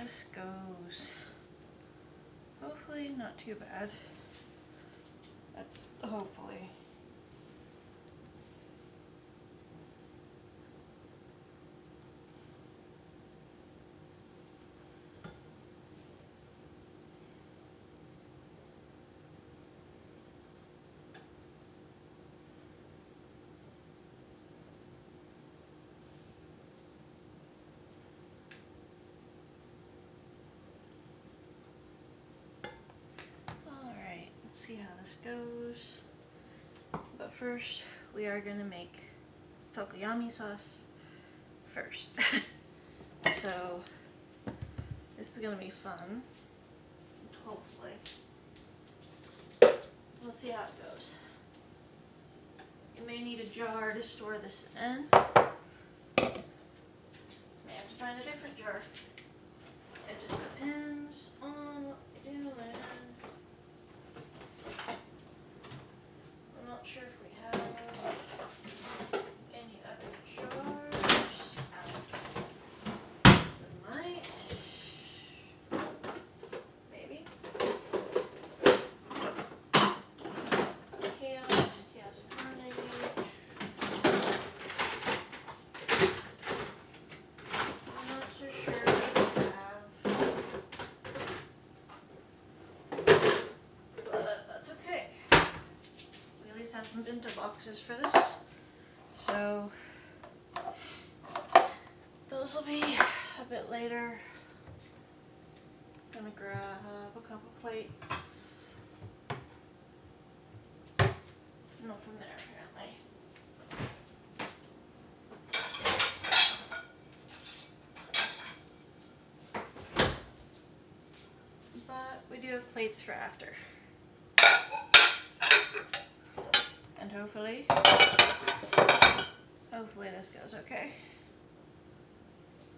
this goes. Hopefully not too bad. That's hopefully. See how this goes. But first, we are gonna make Takoyami sauce first. So, this is gonna be fun. Hopefully. Let's see how it goes. You may need a jar to store this in. May have to find a different jar. It just depends on what you're doing. I'm not sure if we have any other jars. We might. Maybe. Chaos carnage. I'm not so sure what we have. But that's okay. We at least have some bento boxes for this. So those will be a bit later. Gonna grab a couple plates. No, from there apparently. But we do have plates for after. And hopefully this goes okay.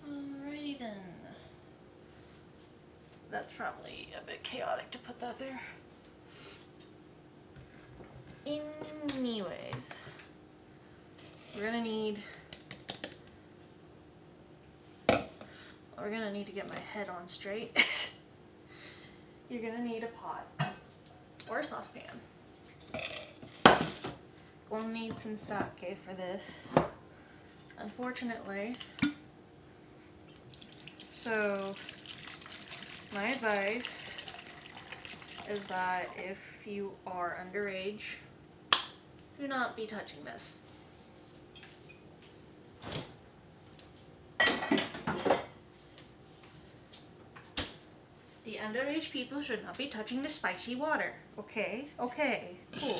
Alrighty then. That's probably a bit chaotic to put that there. Anyways, we're gonna need to get my head on straight. You're gonna need a pot or a saucepan. Gonna need some sake for this, unfortunately. So my advice is that if you are underage, do not be touching this. The underage people should not be touching the spicy water. Okay? Okay. Cool.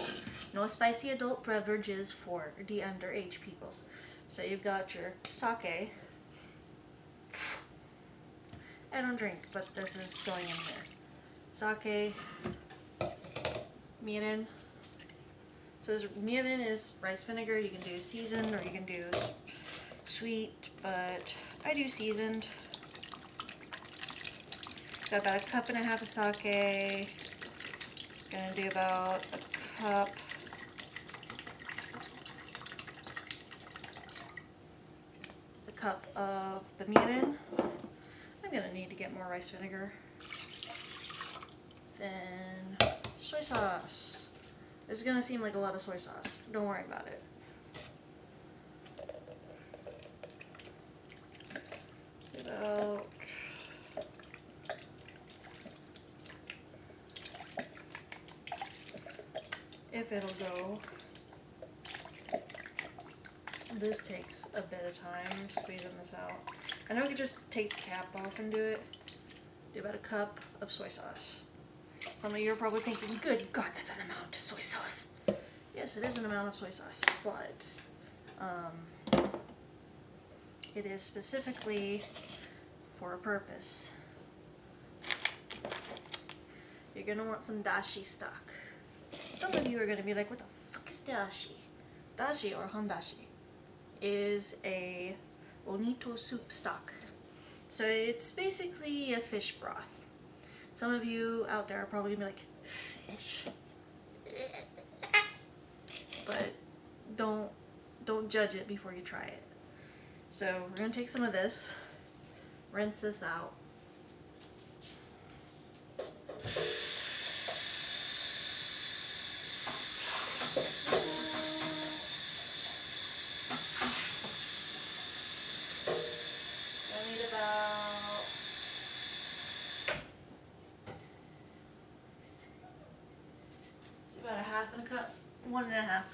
No spicy adult beverages for the underage peoples. So you've got your sake. I don't drink, but this is going in here. Sake. Mirin. So this mirin is rice vinegar. You can do seasoned or you can do sweet, but I do seasoned. Got about 1.5 cups of sake. Gonna do about a cup of the mirin. I'm gonna need to get more rice vinegar. Then soy sauce. This is gonna seem like a lot of soy sauce. Don't worry about it. About if it'll go. This takes a bit of time squeezing this out. I know we could just take the cap off and do it. Do about 1 cup of soy sauce. Some of you are probably thinking, good God, that's an amount of soy sauce. Yes, it is an amount of soy sauce, but it is specifically for a purpose. You're gonna want some dashi stock. Some of you are gonna be like, what the fuck is dashi? Dashi or hondashi is a onito soup stock. So it's basically a fish broth. Some of you out there are probably gonna be like, fish? But don't judge it before you try it. So we're gonna take some of this, rinse this out,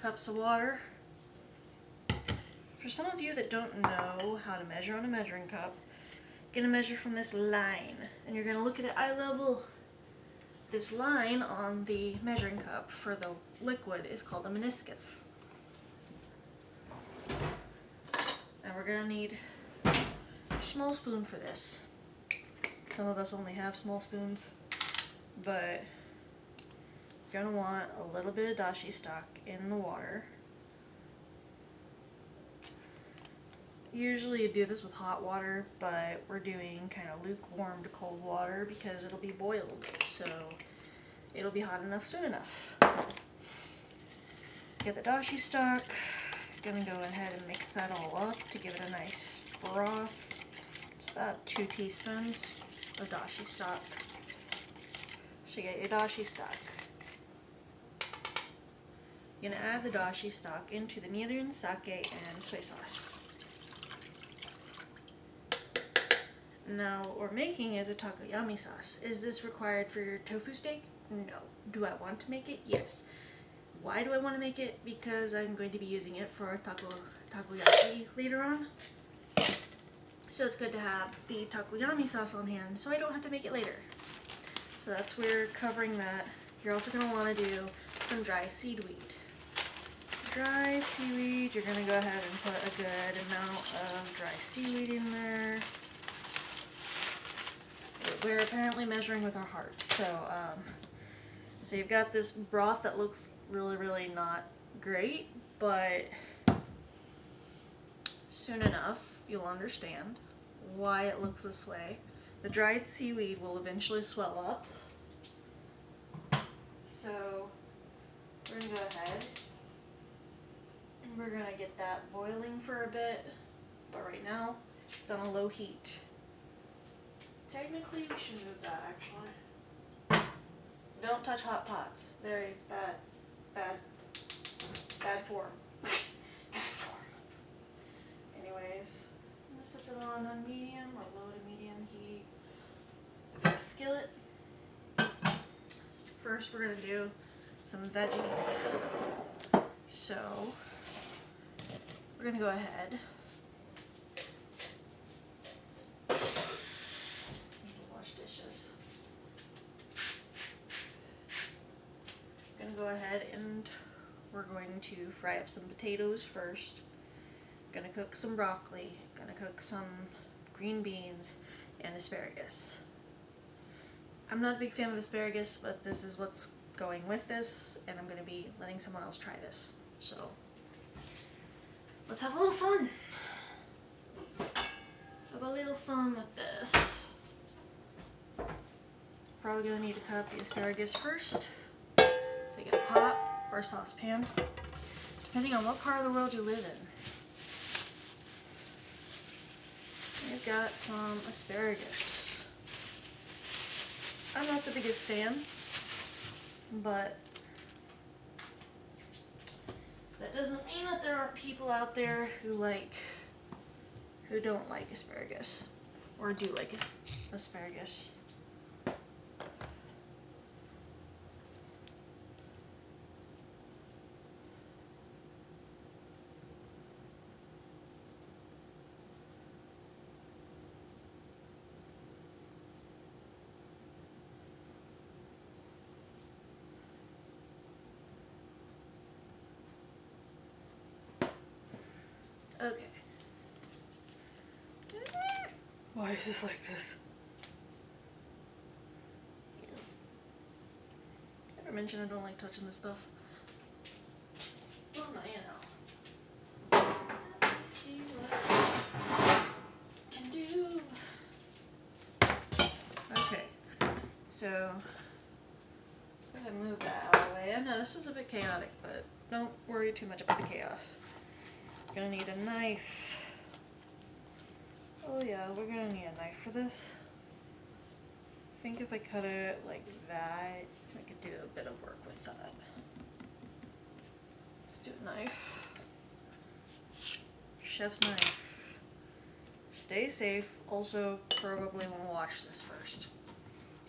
cups of water. For some of you that don't know how to measure on a measuring cup, you're gonna measure from this line, and you're gonna look at it eye level. This line on the measuring cup for the liquid is called a meniscus. And we're gonna need a small spoon for this. Some of us only have small spoons, but you're gonna want a little bit of dashi stock in the water. Usually you do this with hot water, but we're doing kind of lukewarm to cold water because it'll be boiled, so it'll be hot enough soon enough. Get the dashi stock. Gonna go ahead and mix that all up to give it a nice broth. It's about 2 teaspoons of dashi stock. So you get your dashi stock. You're gonna add the dashi stock into the mirin, sake, and soy sauce. Now what we're making is a Takoyami sauce. Is this required for your tofu steak? No. Do I want to make it? Yes. Why do I want to make it? Because I'm going to be using it for takoyaki later on. So it's good to have the Takoyami sauce on hand so I don't have to make it later. So that's where we're covering that. You're also going to want to do some dry seaweed. Dry seaweed, you're going to go ahead and put a good amount of dry seaweed in there. We're apparently measuring with our heart. So you've got this broth that looks really not great, but soon enough you'll understand why it looks this way. The dried seaweed will eventually swell up. So we're going to go ahead and we're going to get that boiling for a bit, but right now it's on a low heat. Technically, we should move that actually. Don't touch hot pots. Very bad form. Bad form. Anyways, I'm gonna set it on medium or low to medium heat. The skillet. First, we're gonna do some veggies. So, we're gonna go ahead. Go ahead and we're going to fry up some potatoes first. Gonna cook some broccoli, gonna cook some green beans and asparagus. I'm not a big fan of asparagus, but this is what's going with this, and I'm gonna be letting someone else try this. So let's have a little fun. Have a little fun with this. Probably gonna need to cut up the asparagus first. So you get a pot or a saucepan, depending on what part of the world you live in. I've got some asparagus. I'm not the biggest fan, but that doesn't mean that there aren't people out there who don't like asparagus, or do like asparagus. Okay. Why is this like this? Never mentioned I don't like touching this stuff. Well, now you know. Let me see what I can do. Okay. So, go ahead and move that out of the way. I know this is a bit chaotic, but don't worry too much about the chaos. Gonna need a knife. Oh yeah, we're gonna need a knife for this. I think if I cut it like that, I could do a bit of work with that. Let's do a knife. Chef's knife. Stay safe. Also, probably want to wash this first.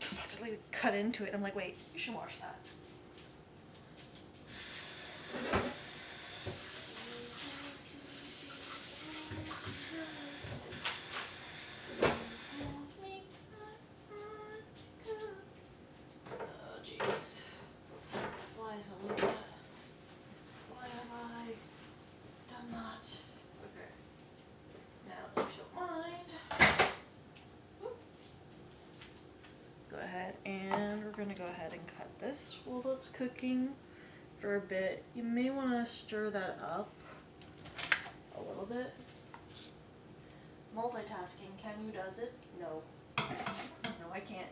Just about to like cut into it. I'm like, wait, you should wash that. we're gonna go ahead and cut this while it's cooking for a bit. You may want to stir that up a little bit. Multitasking, can you does it? No. No, I can't.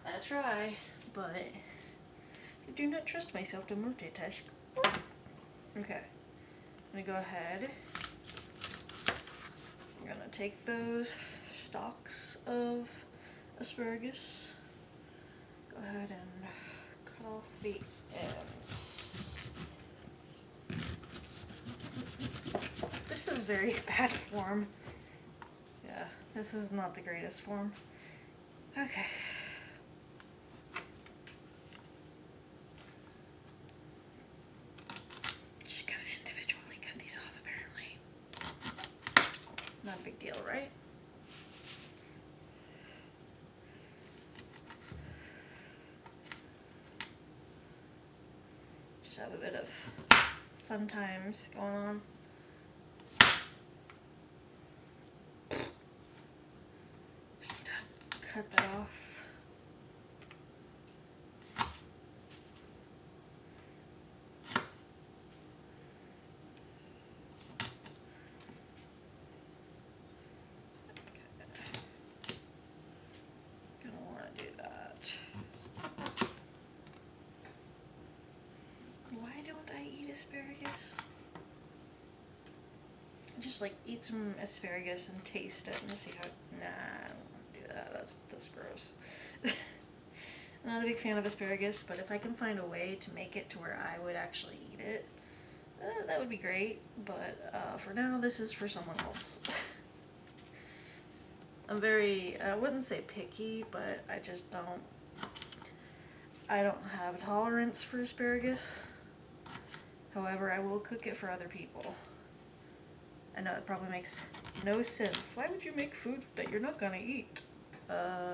I try, but I do not trust myself to multitask. Okay, I'm gonna go ahead. I'm gonna take those stalks of asparagus. Go ahead and cut off the ends. This is very bad form. Yeah, this is not the greatest form. Okay. Just gonna individually cut these off, apparently. Not a big deal, right? Just have a bit of fun times going on. Just cut that off. Gonna want to do that. Why don't I eat asparagus? Just like eat some asparagus and taste it and see how. Nah, I don't want to do that. That's gross. I'm not a big fan of asparagus, but if I can find a way to make it to where I would actually eat it, that would be great. But for now, this is for someone else. I'm very, I wouldn't say picky, but I just don't. I don't have a tolerance for asparagus. However, I will cook it for other people. I know it probably makes no sense. Why would you make food that you're not gonna eat?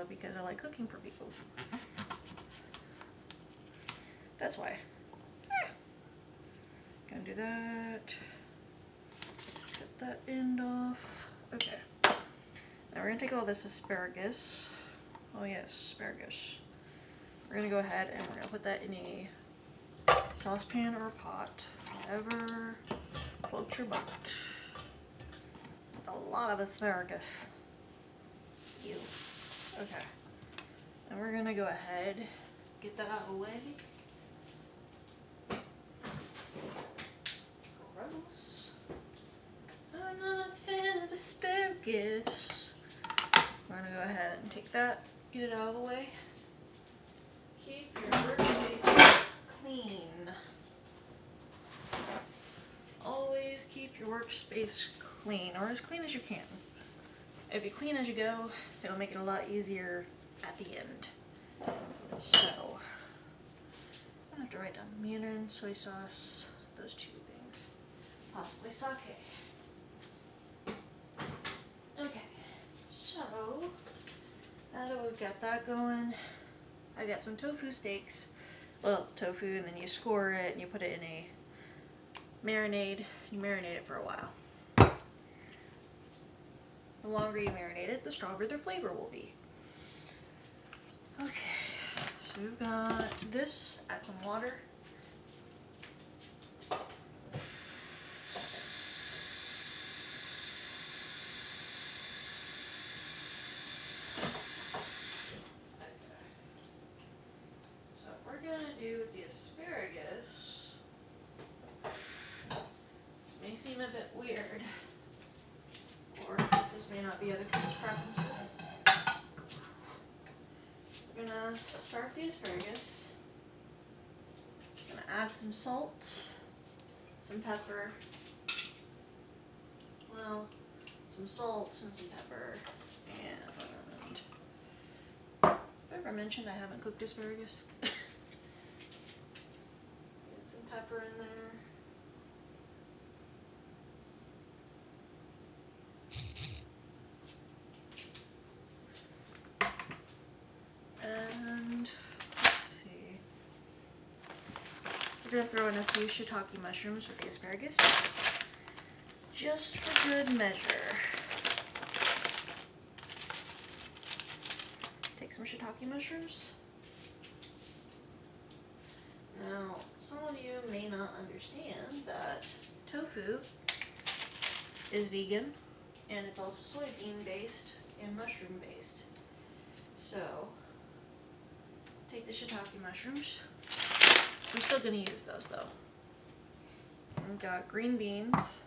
Because I like cooking for people. That's why. Gonna do that. Cut that end off. Okay. Now we're gonna take all this asparagus. Oh yes, asparagus. We're gonna go ahead and we're gonna put that in a saucepan or a pot. Whatever floats your boat. That's a lot of asparagus. Ew. Okay. And we're gonna go ahead, get that out of the way. Gross. I'm not a fan of asparagus. We're gonna go ahead and take that, get it out of the way. Keep your workspace clean. Always keep your workspace clean, or as clean as you can. If you clean as you go, it'll make it a lot easier at the end. So, I have to write down mirin, soy sauce, those two things. Possibly sake. Okay, so now that we've got that going, I got some tofu steaks. Well, tofu, and then you score it and you put it in a marinade. You marinate it for a while. The longer you marinate it, the stronger the flavor will be. Okay, so we've got this. Add some water. So we're gonna do with the asparagus. This may seem a bit weird, or this may not be other people's preferences. We're gonna start with the asparagus. Gonna add some salt, some pepper. Well, some salt and some pepper. And have I ever mentioned I haven't cooked asparagus? Get some pepper in there. And let's see. We're gonna throw in a few shiitake mushrooms with the asparagus, just for good measure. Take some shiitake mushrooms. Now, some of you may not understand that tofu is vegan, and it's also soybean based and mushroom based. So, take the shiitake mushrooms. We're still going to use those though. We've got green beans.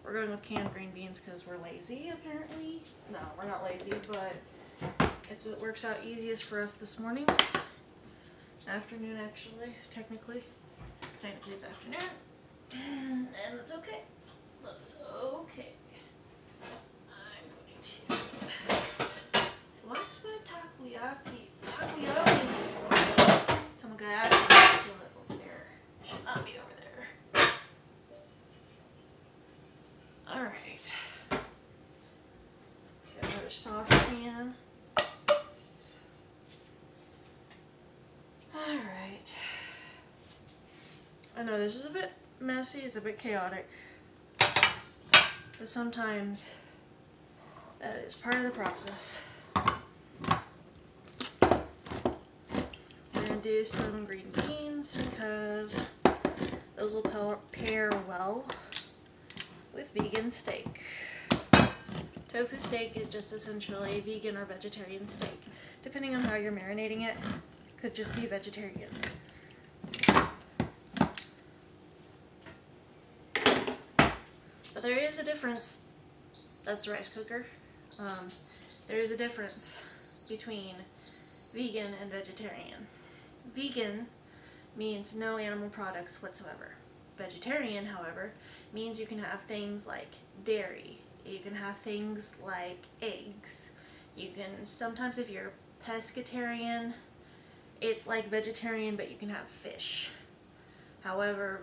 We're going with canned green beans because we're lazy, apparently. No, we're not lazy, but it's what works out easiest for us this morning. Afternoon, actually, technically. Technically it's afternoon. And it's okay. That's okay. I'm going to... What's my takoyaki? Takoyami! Takoyaki is still over there. Should not be over there. Alright. Got another saucepan. Alright. I know this is a bit messy, it's a bit chaotic. But sometimes that is part of the process. We're going to do some green beans because those will pair well with vegan steak. Tofu steak is just essentially vegan or vegetarian steak. Depending on how you're marinating it, could just be vegetarian. But there is a difference. That's the rice cooker. There is a difference between vegan and vegetarian. Vegan means no animal products whatsoever. Vegetarian, however, means you can have things like dairy. You can have things like eggs. You can, sometimes if you're pescatarian, it's like vegetarian, but you can have fish. However,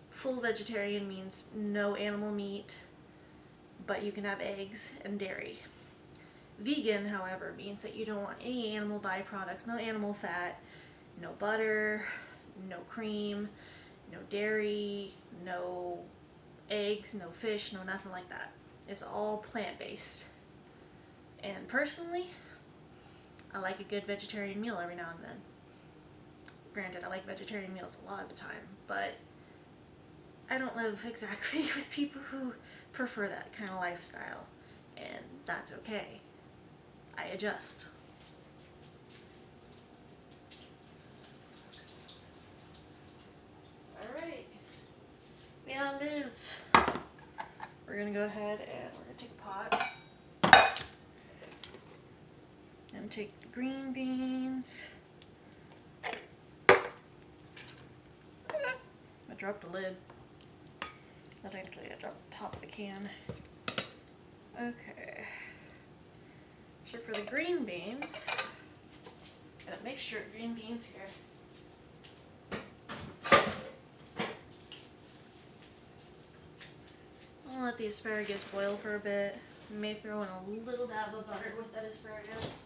full vegetarian means no animal meat, but you can have eggs and dairy. Vegan, however, means that you don't want any animal byproducts, no animal fat, no butter, no cream, no dairy, no eggs, no fish, no nothing like that. It's all plant-based. And personally, I like a good vegetarian meal every now and then. Granted, I like vegetarian meals a lot of the time, but I don't live exactly with people who prefer that kind of lifestyle, and that's okay. I adjust. Alright, we all live. We're gonna go ahead and we're gonna take a pot and take the green beans. I dropped a lid. That's actually, I dropped the top of the can. Okay. So for the green beans, got a mixture of green beans here. I'll let the asparagus boil for a bit. I may throw in a little dab of butter with that asparagus.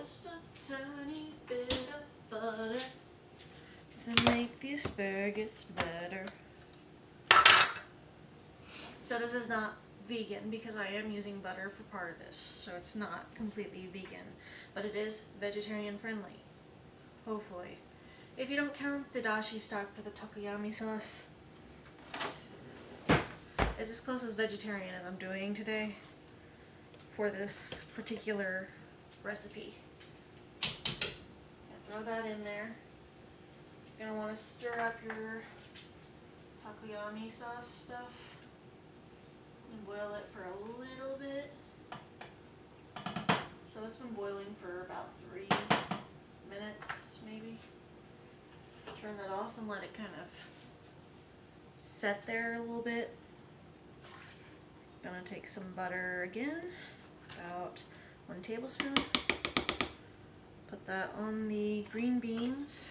Just a tiny bit of butter to make the asparagus better. So this is not vegan because I am using butter for part of this, so it's not completely vegan, but it is vegetarian friendly, hopefully. If you don't count the dashi stock for the Takoyami sauce, it's as close as vegetarian as I'm doing today for this particular recipe. Throw that in there. You're going to want to stir up your Takoyami sauce stuff and boil it for a little bit. So that's been boiling for about 3 minutes maybe. Turn that off and let it kind of set there a little bit. Gonna take some butter again, about 1 tablespoon. Put that on the green beans.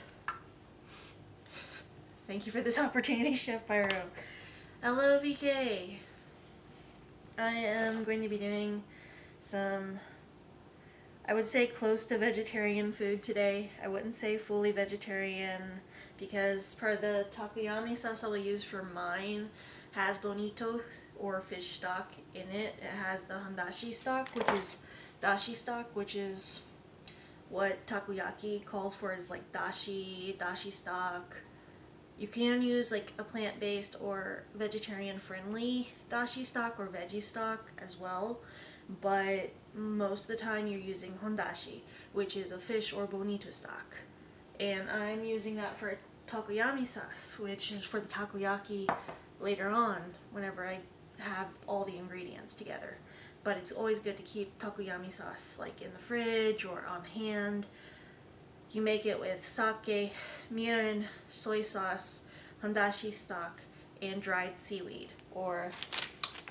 Thank you for this opportunity, Chef Pyro. Hello, BK. I am going to be doing some, I would say close to vegetarian food today. I wouldn't say fully vegetarian because part of the Takoyami sauce I will use for mine has bonitos or fish stock in it. It has the handashi stock, which is dashi stock, which is what takoyaki calls for is like dashi stock. You can use like a plant-based or vegetarian-friendly dashi stock or veggie stock as well, but most of the time you're using hondashi, which is a fish or bonito stock. And I'm using that for Takoyami sauce, which is for the takoyaki later on whenever I have all the ingredients together. But it's always good to keep Takoyami sauce like in the fridge or on hand. You make it with sake, mirin, soy sauce, hondashi stock, and dried seaweed, or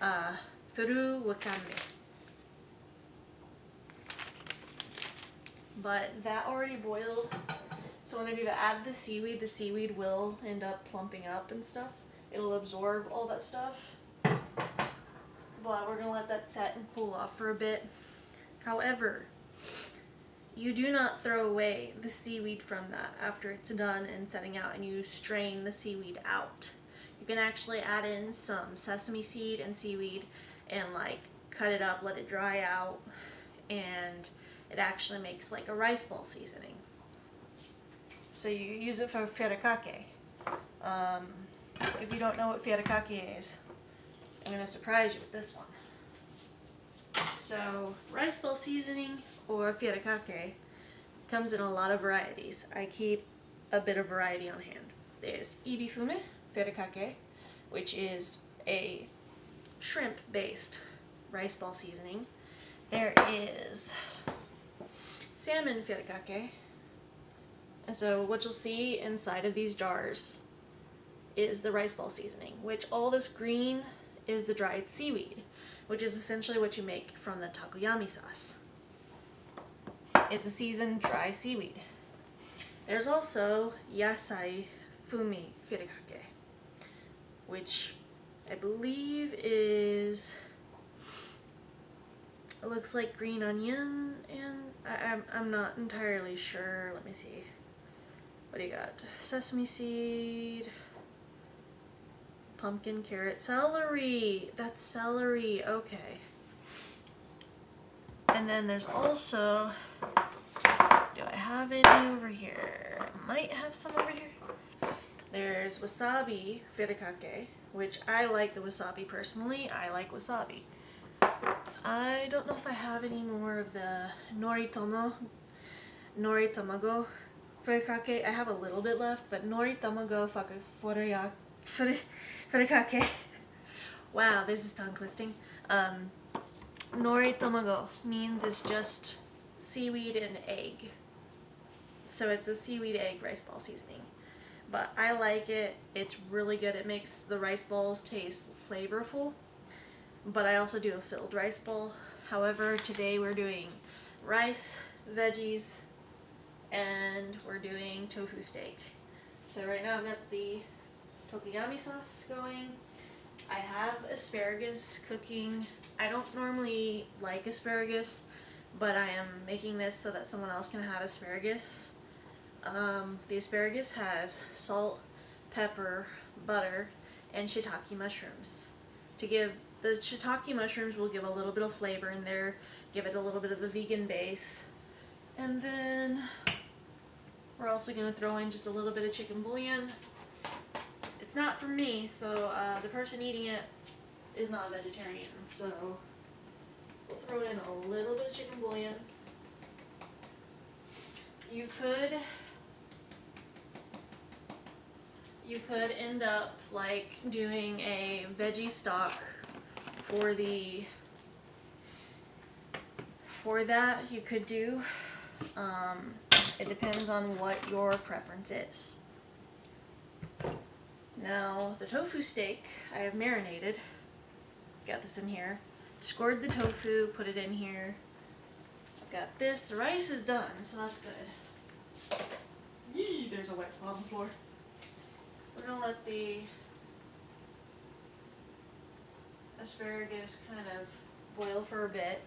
furu wakame. But that already boiled, so whenever you add the seaweed will end up plumping up and stuff. It'll absorb all that stuff. But we're going to let that set and cool off for a bit. However, you do not throw away the seaweed from that after it's done and setting out, and you strain the seaweed out. You can actually add in some sesame seed and seaweed and like cut it up, let it dry out, and it actually makes like a rice ball seasoning. So you use it for furikake. If you don't know what furikake is, I'm going to surprise you with this one. So rice ball seasoning or furikake comes in a lot of varieties. I keep a bit of variety on hand. There's ibifume furikake, which is a shrimp-based rice ball seasoning. There is salmon furikake. And so what you'll see inside of these jars is the rice ball seasoning, which all this green is the dried seaweed, which is essentially what you make from the Takoyami sauce. It's a seasoned dry seaweed. There's also yasai fumi furikake, which I believe is, it looks like green onion, and I'm not entirely sure. Let me see. What do you got? Sesame seed, pumpkin, carrot, celery. That's celery. Okay. And then there's also, do I have any over here? I might have some over here. There's wasabi furikake, which I like the wasabi personally. I like wasabi. I don't know if I have any more of the nori tamago furikake. I have a little bit left, but nori tamago furikake. Wow, this is tongue twisting. Nori tamago means it's just seaweed and egg. So it's a seaweed egg rice ball seasoning. But I like it. It's really good. It makes the rice balls taste flavorful. But I also do a filled rice ball. However, today we're doing rice, veggies, and we're doing tofu steak. So right now I've got the Takoyami sauce going. I have asparagus cooking. I don't normally like asparagus, but I am making this so that someone else can have asparagus. The asparagus has salt, pepper, butter, and shiitake mushrooms. The shiitake mushrooms will give a little bit of flavor in there, give it a little bit of the vegan base. And then we're also going to throw in just a little bit of chicken bouillon. It's not for me, so the person eating it is not a vegetarian, so we'll throw in a little bit of chicken bouillon. You could end up like doing a veggie stock for that. You could do. It depends on what your preference is. Now, the tofu steak I have marinated. Got this in here. Scored the tofu, put it in here. I've got this. The rice is done, so that's good. Yee, there's a wet spot on the floor. We're going to let the asparagus kind of boil for a bit.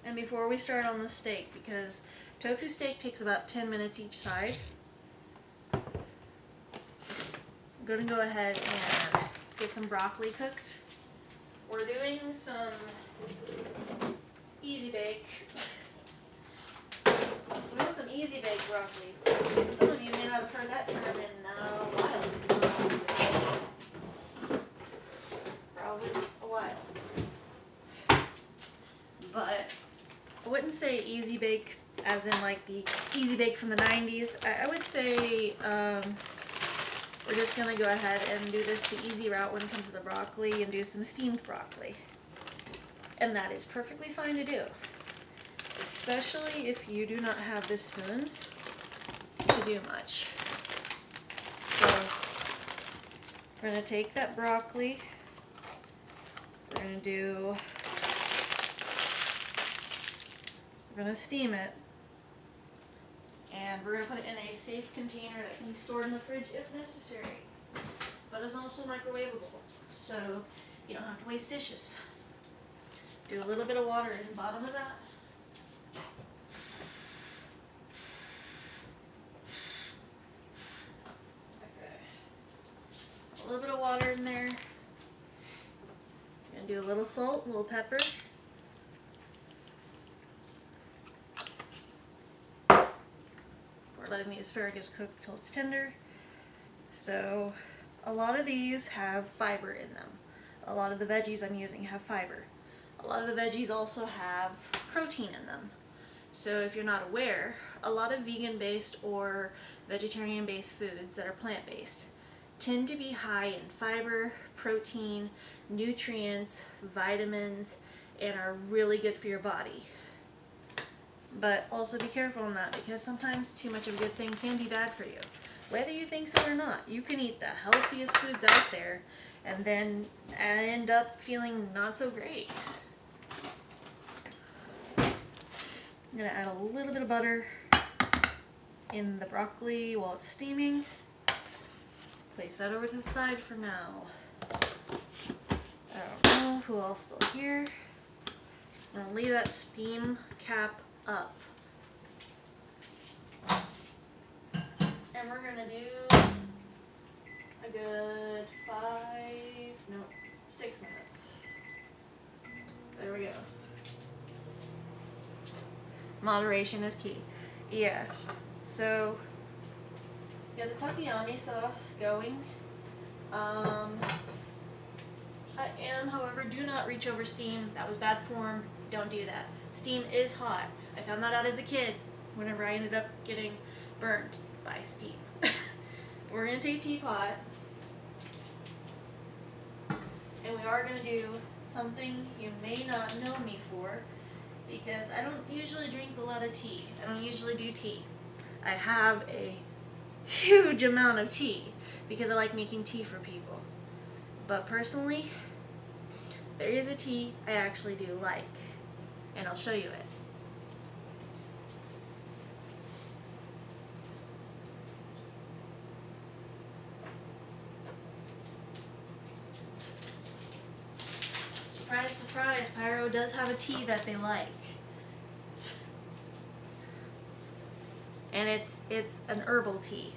And before we start on the steak, because tofu steak takes about 10 minutes each side, I'm going to go ahead and get some broccoli cooked. We're doing some easy bake. We want some easy baked broccoli. Some of you may not have heard that term in a while. Probably a while. But I wouldn't say easy bake as in like the easy bake from the 90s. I would say we're just gonna go ahead and do this the easy route when it comes to the broccoli and do some steamed broccoli. And that is perfectly fine to do, especially if you do not have the spoons to do much. So we're gonna take that broccoli, we're gonna steam it, and we're gonna put it in a safe container that can be stored in the fridge if necessary, but it's also microwavable, so you don't have to waste dishes. Do a little bit of water in the bottom of that. Okay. A little bit of water in there. Gonna do a little salt, a little pepper. We're letting the asparagus cook till it's tender. So a lot of these have fiber in them. A lot of the veggies I'm using have fiber. A lot of the veggies also have protein in them. So if you're not aware, a lot of vegan-based or vegetarian-based foods that are plant-based tend to be high in fiber, protein, nutrients, vitamins, and are really good for your body. But also be careful on that, because sometimes too much of a good thing can be bad for you. Whether you think so or not, you can eat the healthiest foods out there and then end up feeling not so great. I'm going to add a little bit of butter in the broccoli while it's steaming. Place that over to the side for now. I don't know who else is still here. I'm going to leave that steam cap up. And we're going to do a good 6 minutes. There we go. Moderation is key. Yeah. So, get the Takoyami sauce going. I am, however, do not reach over steam. That was bad form. Don't do that. Steam is hot. I found that out as a kid whenever I ended up getting burned by steam. We're going to take a teapot, and we are going to do something you may not know me for, because I don't usually drink a lot of tea. I don't usually do tea. I have a huge amount of tea because I like making tea for people. But personally, there is a tea I actually do like, and I'll show you it. Surprise, surprise, Pyro does have a tea that they like. And it's an herbal tea.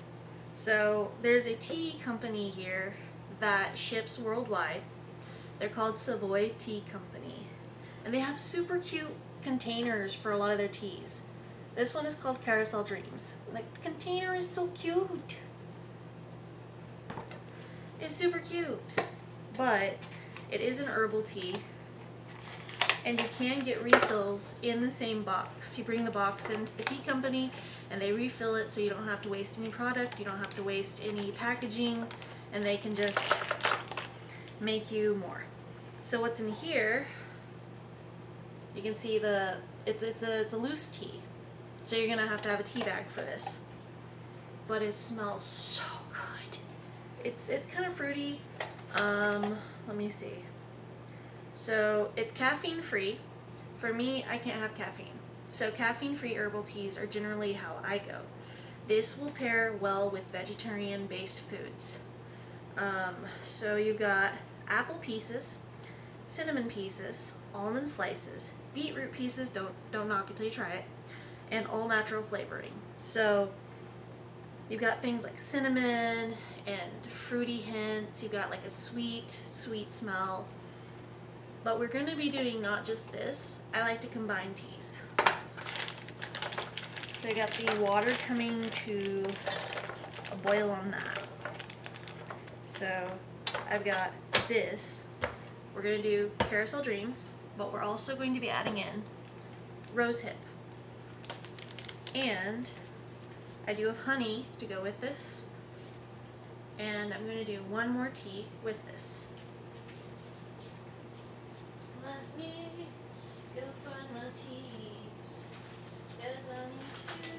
So there's a tea company here that ships worldwide. They're called Savoy Tea Company. And they have super cute containers for a lot of their teas. This one is called Carousel Dreams. Like, the container is so cute. It's super cute. But it is an herbal tea. And you can get refills in the same box. You bring the box into the tea company and they refill it, so you don't have to waste any product, you don't have to waste any packaging, and they can just make you more. So what's in here, you can see it's a loose tea. So you're gonna have to have a tea bag for this. But it smells so good. It's kind of fruity. Let me see. So it's caffeine free. For me, I can't have caffeine. So caffeine free herbal teas are generally how I go. This will pair well with vegetarian based foods. So you've got apple pieces, cinnamon pieces, almond slices, beetroot pieces, don't knock it till you try it, and all natural flavoring. So you've got things like cinnamon and fruity hints. You've got like a sweet smell. But we're going to be doing not just this. I like to combine teas. So I got the water coming to a boil on that. So I've got this. We're going to do Carousel Dreams, but we're also going to be adding in rose hip. And I do have honey to go with this. And I'm going to do one more tea with this. Let me go find my teas, 'cause I need to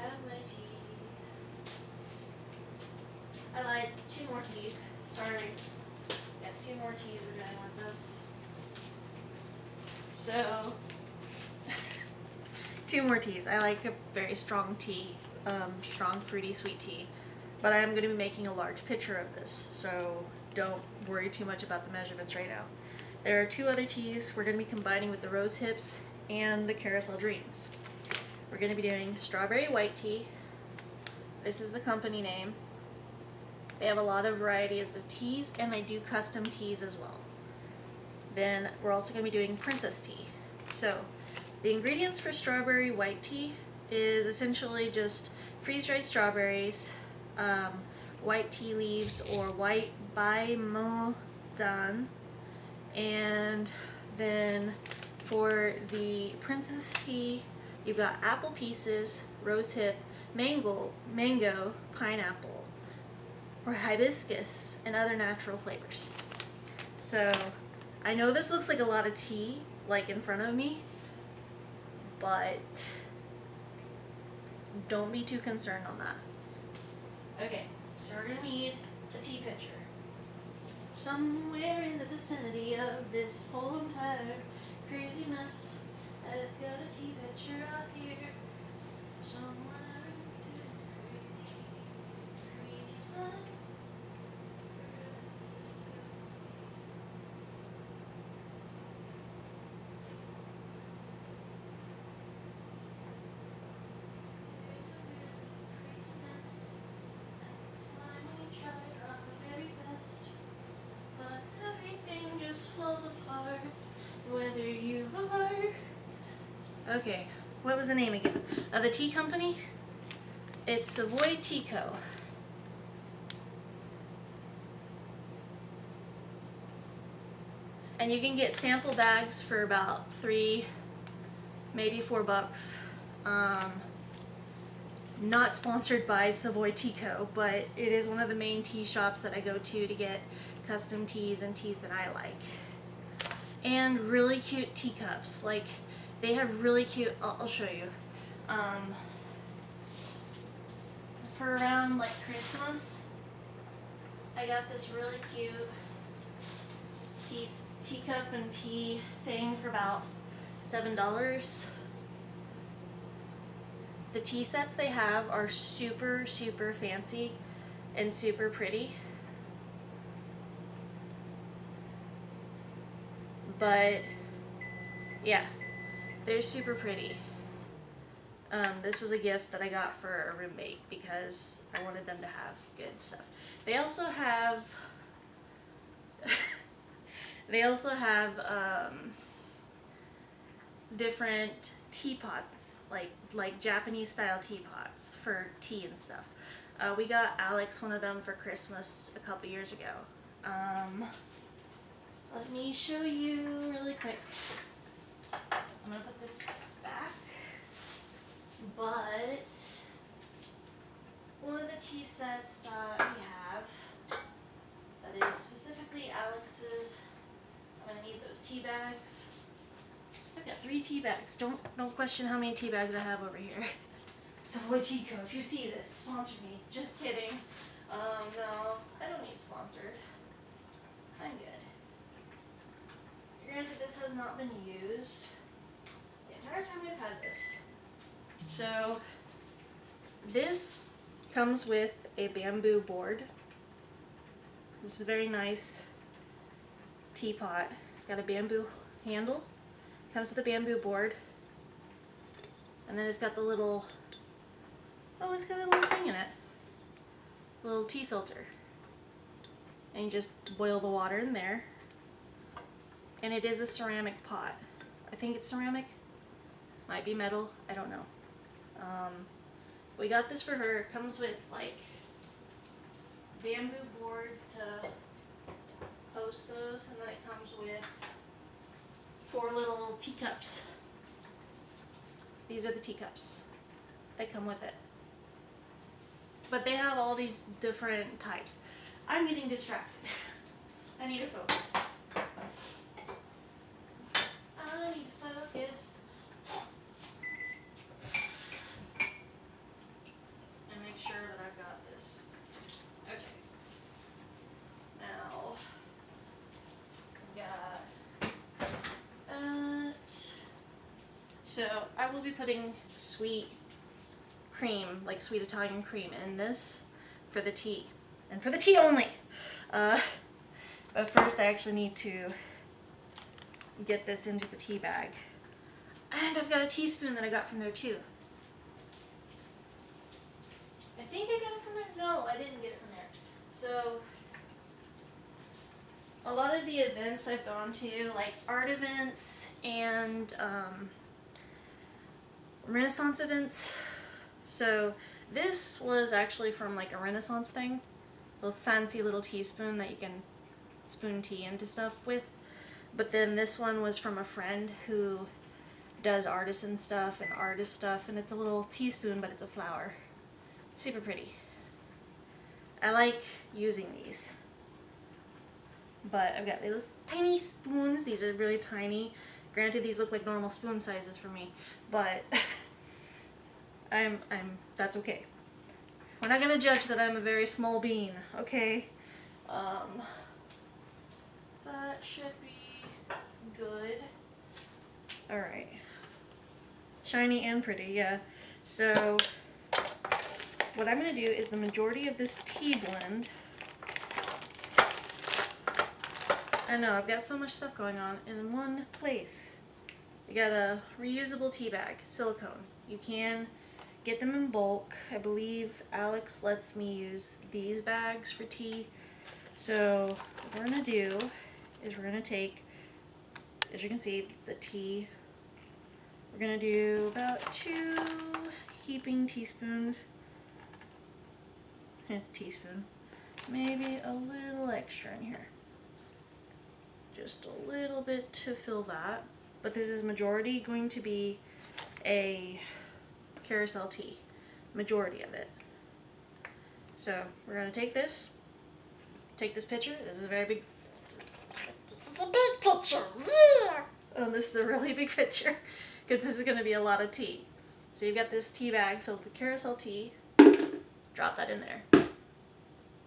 have my tea. I lied, 2 more teas. Sorry. Got 2 more teas we're doing with this. So, 2 more teas. I like a very strong tea, strong fruity sweet tea. But I am going to be making a large pitcher of this, so don't worry too much about the measurements right now. There are 2 other teas we're going to be combining with the rose hips and the Carousel Dreams. We're going to be doing strawberry white tea. This is the company name. They have a lot of varieties of teas, and they do custom teas as well. Then we're also going to be doing princess tea. So the ingredients for strawberry white tea is essentially just freeze-dried strawberries, white tea leaves or white baimodan, and then for the princess tea, you've got apple pieces, rose hip, mango, pineapple, or hibiscus, and other natural flavors. So I know this looks like a lot of tea, like in front of me, but don't be too concerned on that. Okay, so we're going to need a tea pitcher. Somewhere in the vicinity of this whole entire crazy mess, I've got a tea pitcher out here. Somewhere into this crazy time. Whether you are... Okay, what was the name again? Of the tea company? It's Savoy Tea Co. And you can get sample bags for about $3, maybe $4. Not sponsored by Savoy Tea Co., but it is one of the main tea shops that I go to get custom teas and teas that I like. And really cute teacups. Like, they have really cute, I'll show you. For around like Christmas, I got this really cute teacup and tea thing for about $7. The tea sets they have are super, super fancy and super pretty. But yeah, they're super pretty. This was a gift that I got for a roommate because I wanted them to have good stuff. They also have different teapots, like Japanese style teapots for tea and stuff. We got Alex one of them for Christmas a couple years ago. Let me show you really quick. I'm gonna put this back. But one of the tea sets that we have that is specifically Alex's, I'm gonna need those tea bags. I've got 3 tea bags. Don't question how many tea bags I have over here. Savoy Tea Co., if you see this, sponsor me. Just kidding. No, I don't need sponsored. I'm good. Granted, this has not been used the entire time we've had this. So, this comes with a bamboo board. This is a very nice teapot. It's got a bamboo handle. Comes with a bamboo board. And then it's got the little, it's got a little thing in it. A little tea filter. And you just boil the water in there. And it is a ceramic pot. I think it's ceramic. Might be metal. I don't know. We got this for her. It comes with like bamboo board to host those, and then it comes with 4 little teacups. These are the teacups that come with it. But they have all these different types. I'm getting distracted. I need to focus. I need to focus. And make sure that I've got this. Okay. Now, got that. So, I will be putting sweet cream, like sweet Italian cream, in this for the tea. And for the tea only! But first I actually need to get this into the tea bag. And I've got a teaspoon that I got from there too. I think I got it from there. No, I didn't get it from there. So, a lot of the events I've gone to, like art events and Renaissance events. So this was actually from like a Renaissance thing. The fancy little teaspoon that you can spoon tea into stuff with. But then this one was from a friend who does artisan stuff and artist stuff, and it's a little teaspoon, but it's a flower. Super pretty. I like using these. But I've got these tiny spoons. These are really tiny. Granted, these look like normal spoon sizes for me, but that's okay. We're not gonna judge that I'm a very small bean, okay? That should be good. Alright. Shiny and pretty, yeah. So, what I'm gonna do is the majority of this tea blend. I know, I've got so much stuff going on in one place. You got a reusable tea bag, silicone. You can get them in bulk. I believe Alex lets me use these bags for tea. So what we're going to do is we're going to take, as you can see, the tea. We're going to do about 2 heaping teaspoons. Teaspoon. Maybe a little extra in here. Just a little bit to fill that. But this is majority going to be a carousel tea. Majority of it. So we're going to take this picture. This is a very big, this is a big picture, yeah! Oh, this is a really big picture because this is going to be a lot of tea. So you've got this tea bag filled with carousel tea. Drop that in there.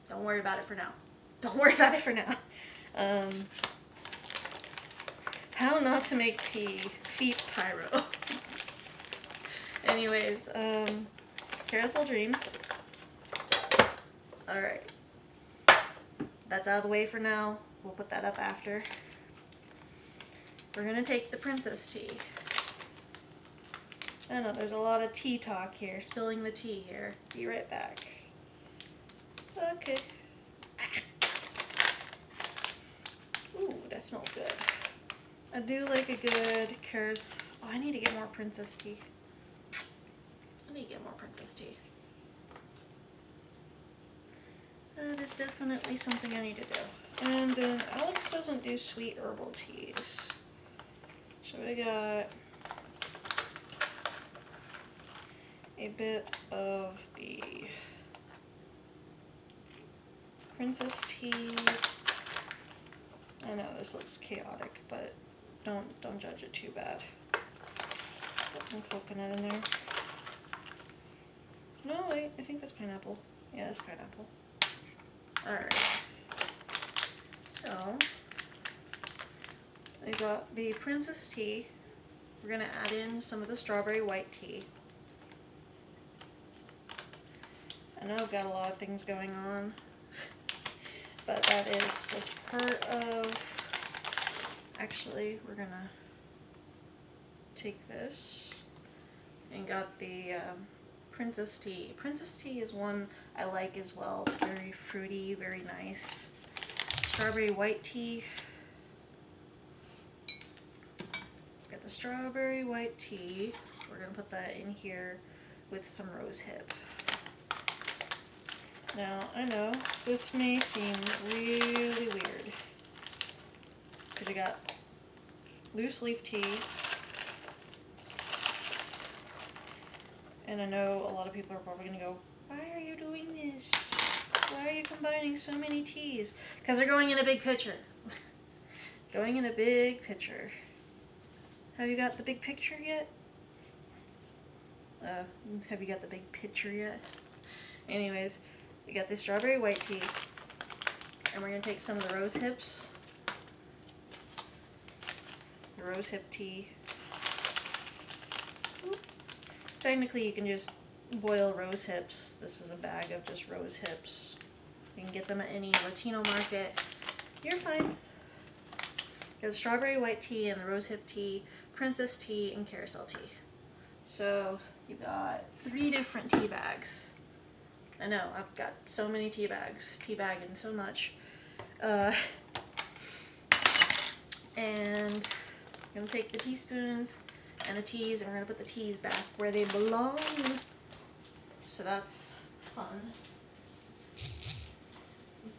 Don't worry about it for now. Don't worry about it for now. How not to make tea. Feet pyro. Anyways, Carousel Dreams. Alright. That's out of the way for now. We'll put that up after. We're gonna take the Princess Tea. I know, there's a lot of tea talk here. Spilling the tea here. Be right back. Okay. Ooh, that smells good. I do like a good carousel. Oh, I need to get more Princess Tea. I need to get more Princess Tea. That is definitely something I need to do. And then Alex doesn't do sweet herbal teas. So we got a bit of the Princess Tea. I know this looks chaotic, but don't judge it too bad. Got some coconut in there. No, wait, I think that's pineapple. Yeah, that's pineapple. Alright. So, I got the Princess Tea. We're going to add in some of the strawberry white tea. I know I've got a lot of things going on, but that is just part of... Actually, we're going to take this and got the Princess Tea. Princess Tea is one I like as well. It's very fruity, very nice. Strawberry white tea. Got the strawberry white tea. We're going to put that in here with some rose hip. Now, I know this may seem really weird, because you got loose leaf tea, and I know a lot of people are probably going to go, why are you doing this? Why are you combining so many teas? Because they're going in a big pitcher. Going in a big pitcher. Have you got the big picture yet? Have you got the big picture yet? Anyways, we got this strawberry white tea, and we're going to take some of the rose hips. The rose hip tea. Oop. Technically, you can just boil rose hips. This is a bag of just rose hips. You can get them at any Latino market. You're fine. Got strawberry white tea and the rose hip tea, princess tea, and carousel tea. So you've got 3 different tea bags. I know, I've got so many tea bags, teabagging so much. And I'm gonna take the teaspoons and the teas, and we're gonna put the teas back where they belong. So that's fun.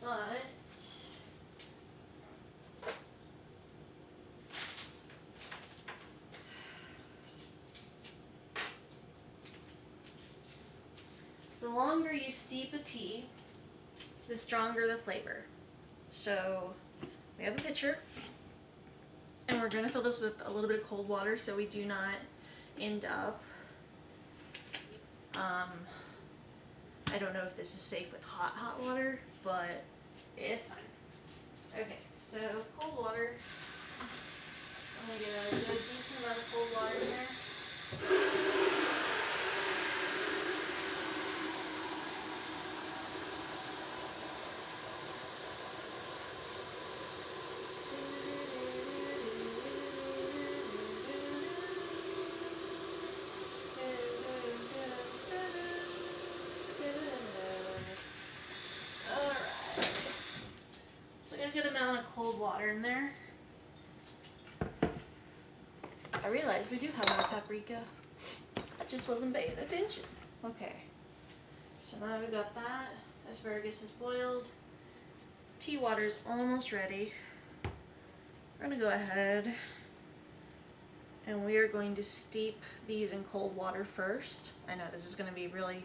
But the longer you steep a tea, the stronger the flavor. So we have a pitcher, and we're going to fill this with a little bit of cold water so we do not end up, I don't know if this is safe with hot water, but it's fine. Okay, so cold water. I'm going to get a good decent amount of cold water in there. Good amount of cold water in there. I realize we do have more paprika. I just wasn't paying attention. Okay. So now we've got that. Asparagus is boiled. Tea water is almost ready. We're going to go ahead and we are going to steep these in cold water first. I know this is going to be really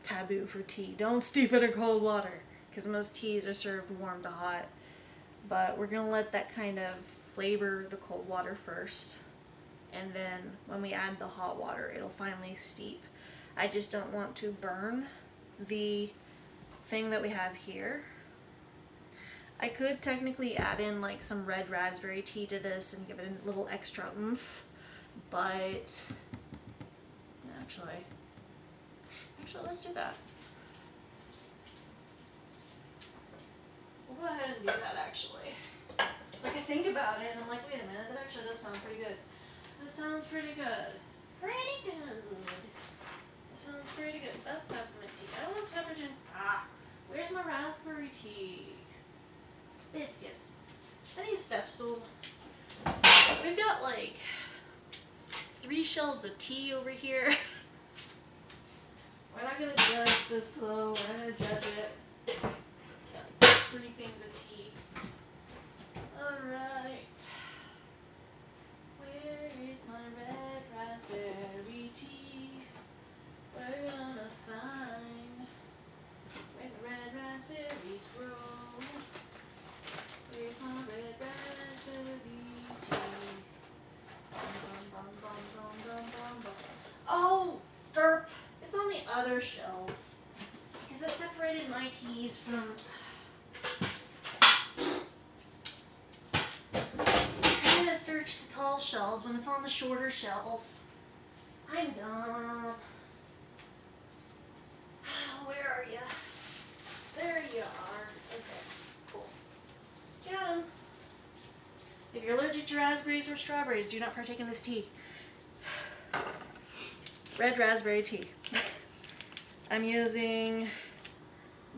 taboo for tea. Don't steep it in cold water, because most teas are served warm to hot. But we're going to let that kind of flavor the cold water first. And then when we add the hot water, it'll finally steep. I just don't want to burn the thing that we have here. I could technically add in like some red raspberry tea to this and give it a little extra oomph. But actually, let's do that. We'll go ahead and do that, actually. It's like I think about it and I'm like, wait a minute, that actually does sound pretty good. That sounds pretty good. Pretty good. That sounds pretty good. That's peppermint tea. I want peppermint. Where's my raspberry tea? Biscuits. I need a step stool. We've got like 3 shelves of tea over here. We're not gonna judge this though. We're not gonna judge it. 3 things of tea. Alright. Where is my red raspberry tea? We're gonna find where the red raspberries grow. Where's my red raspberry tea? Bum, bum, bum, bum, bum, bum, bum. Oh, derp. It's on the other shelf. Because I separated my teas from... I'm gonna search the tall shelves when it's on the shorter shelf. I'm dumb. Where are you? There you are. Okay, cool. Got 'em. If you're allergic to raspberries or strawberries, do not partake in this tea. Red raspberry tea. I'm using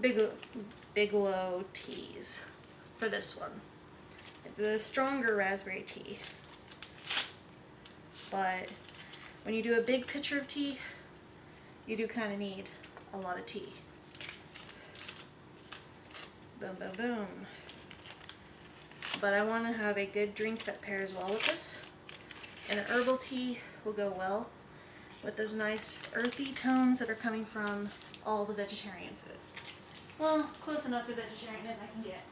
Bigelow teas for this one. It's a stronger raspberry tea. But when you do a big pitcher of tea, you do kind of need a lot of tea. Boom, boom, boom. But I want to have a good drink that pairs well with this. And an herbal tea will go well with those nice earthy tones that are coming from all the vegetarian food. Well, close enough to vegetarian as I can get.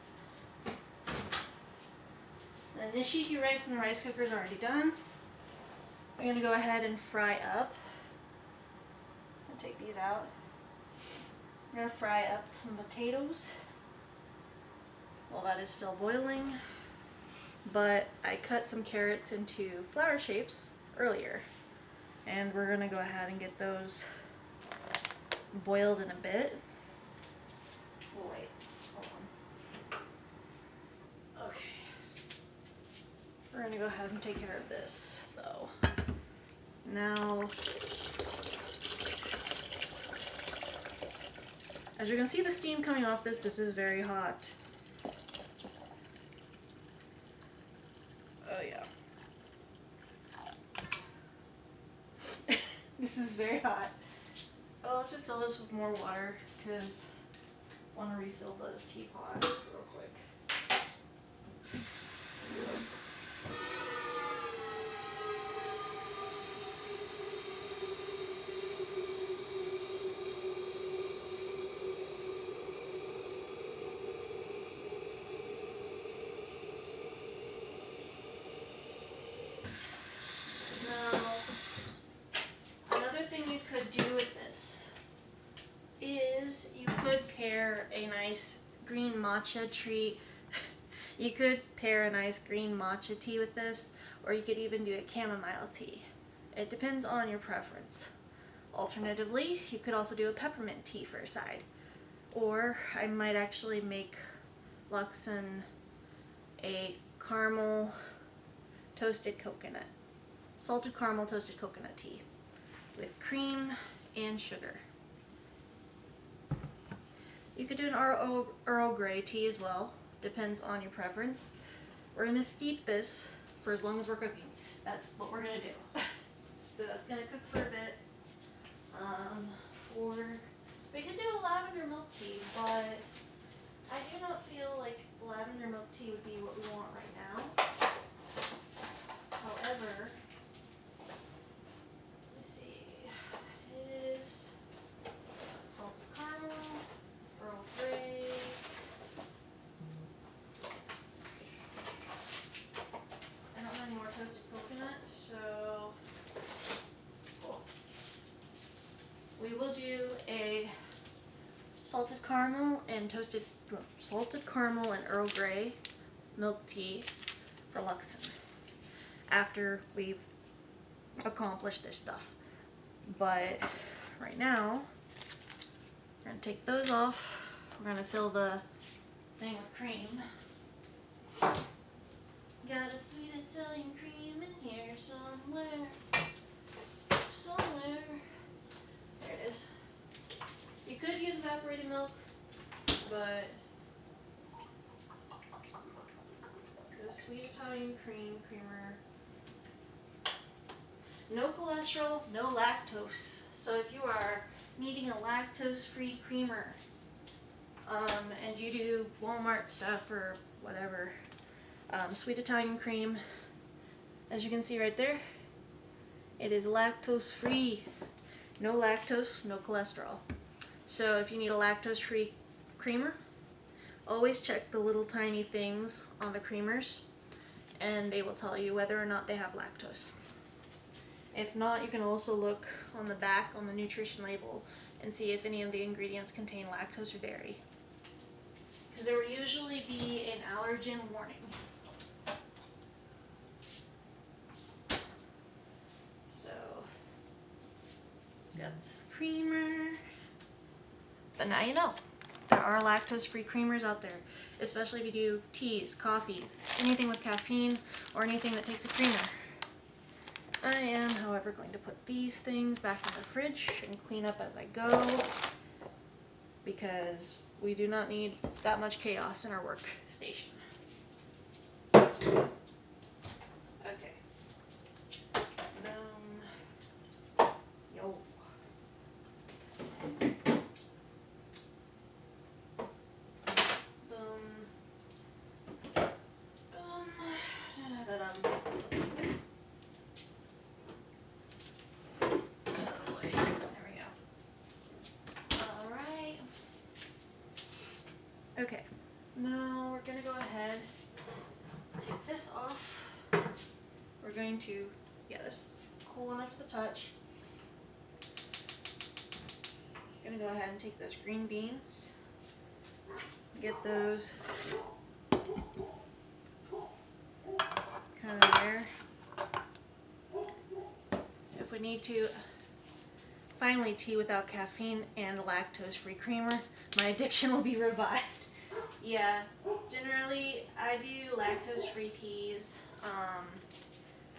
The nishiki rice in the rice cooker is already done. I'm going to go ahead and fry up. I'll take these out. I'm going to fry up some potatoes while that is still boiling. But I cut some carrots into flower shapes earlier. And we're going to go ahead and get those boiled in a bit. Oh, wait, hold on. Okay. We're going to go ahead and take care of this, though. Now, as you can see the steam coming off this, this is very hot. Oh yeah. This is very hot. I'll have to fill this with more water because I want to refill the teapot real quick. A nice green matcha treat. You could pair a nice green matcha tea with this, or you could even do a chamomile tea. It depends on your preference. Alternatively, you could also do a peppermint tea for a side. Or I might actually make Luxon a caramel toasted coconut, salted caramel toasted coconut tea with cream and sugar. You could do an Earl Grey tea as well, depends on your preference. We're going to steep this for as long as we're cooking. That's what we're going to do. So that's going to cook for a bit. We could do a lavender milk tea, but I do not feel like lavender milk tea would be what we want right now. However, let's see, it is salted caramel, Earl Grey, I don't have any more toasted coconut, so cool. We will do a salted caramel and Earl Grey milk tea for Luxon after we've accomplished this stuff. But right now, we're going to take those off. We're going to fill the thing with cream. Got a sweet Italian cream in here somewhere. Somewhere. There it is. You could use evaporated milk, but the sweet Italian creamer. No cholesterol, no lactose. So if you are needing a lactose-free creamer, and you do Walmart stuff or whatever, sweet Italian cream, as you can see right there, it is lactose-free. No lactose, no cholesterol. So if you need a lactose-free creamer, always check the little tiny things on the creamers, and they will tell you whether or not they have lactose. If not, you can also look on the back on the nutrition label and see if any of the ingredients contain lactose or dairy, because there will usually be an allergen warning. So, got this creamer. But now you know, there are lactose-free creamers out there, especially if you do teas, coffees, anything with caffeine, or anything that takes a creamer. I am, however, going to put these things back in the fridge and clean up as I go, because we do not need that much chaos in our workstation. Okay. Yo. take this off. We're going to, yeah, this is cool enough to the touch. Gonna go ahead and take those green beans, get those kind of there. If we need to, finally tea without caffeine and lactose-free creamer. My addiction will be revived. Yeah, generally I do lactose-free teas,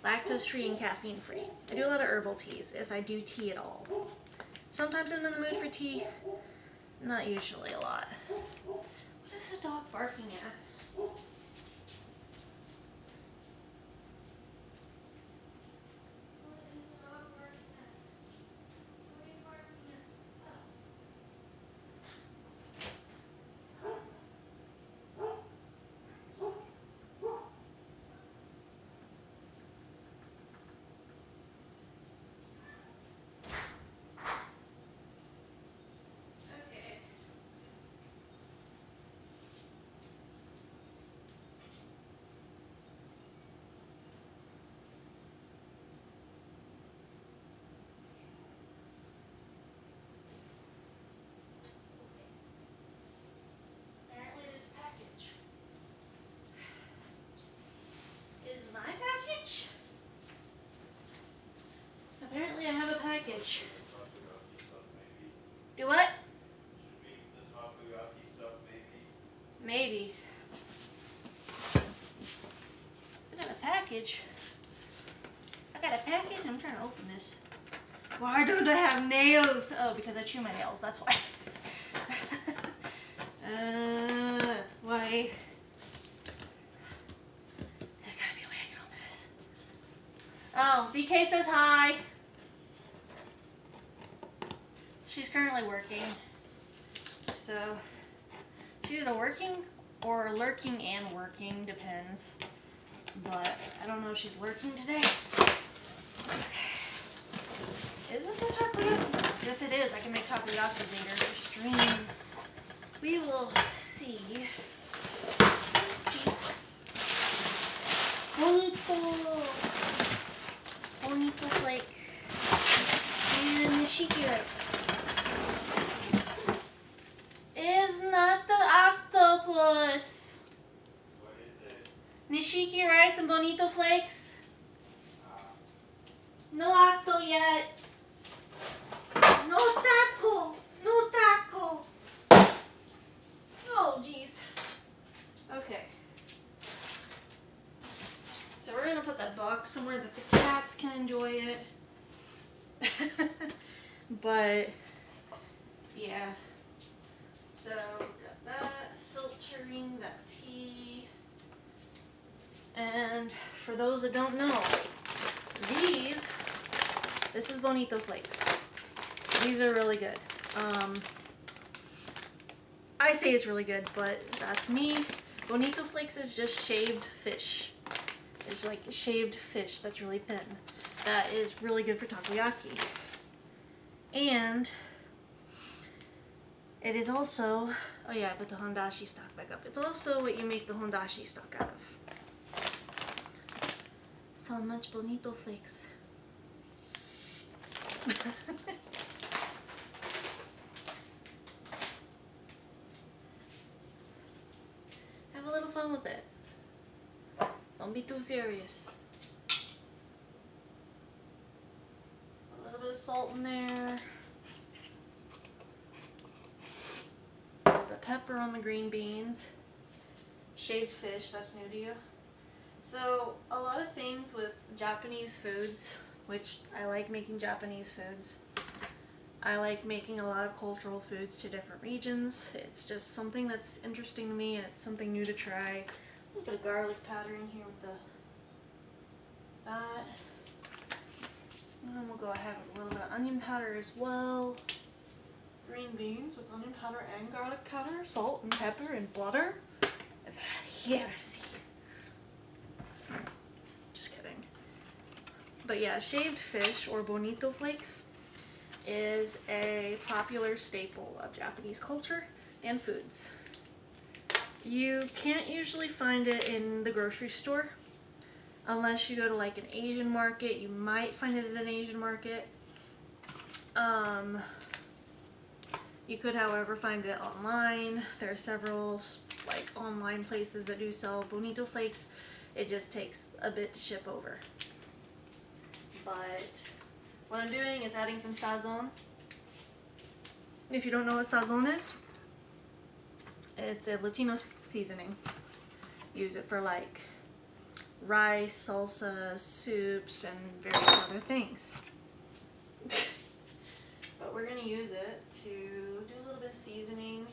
lactose-free and caffeine-free. I do a lot of herbal teas if I do tea at all. Sometimes I'm in the mood for tea, not usually a lot. What is the dog barking at? Apparently I have a package. Do what? Maybe. I got a package. I got a package. I'm trying to open this. Why don't I have nails? Oh, because I chew my nails. That's why. Why? There's gotta be a way I can open this. Oh, BK says hi. She's currently working. So, she's either working or lurking and working, depends. But I don't know if she's lurking today. Is this a takoyaki? If it is, I can make takoyaki later for stream. We will see. Jeez. Bonito. Bonito flake. And nishiki rice. Is not the octopus. What is it? Nishiki rice and bonito flakes. No octo yet. No taco. No taco. Oh, jeez. Okay. So we're going to put that box somewhere that the cats can enjoy it. But, yeah. So, got that, filtering, that tea. And for those that don't know, this is bonito flakes. These are really good. I say it's really good, but that's me. Bonito flakes is just shaved fish. It's like shaved fish that's really thin. That is really good for takoyaki. And it is also, oh yeah, I put the hondashi stock back up. It's also what you make the hondashi stock out of. So much bonito flakes. Have a little fun with it. Don't be too serious. A little bit of salt in there. A little bit of pepper on the green beans. Shaved fish, that's new to you. So, a lot of things with Japanese foods, which I like making Japanese foods. I like making a lot of cultural foods to different regions. It's just something that's interesting to me, and it's something new to try. A little bit of garlic powder in here with that. And then we'll go ahead with a little bit of onion powder as well. Green beans with onion powder and garlic powder, salt and pepper and butter. Yes. Just kidding. But yeah, shaved fish or bonito flakes is a popular staple of Japanese culture and foods. You can't usually find it in the grocery store unless you go to like an Asian market. You might find it in an Asian market. You could, however, find it online. There are several like online places that do sell bonito flakes. It just takes a bit to ship over. But what I'm doing is adding some sazon. If you don't know what sazon is, it's a Latino seasoning. Use it for like rice, salsa, soups, and various other things. But we're going to use it to do a little bit of seasoning,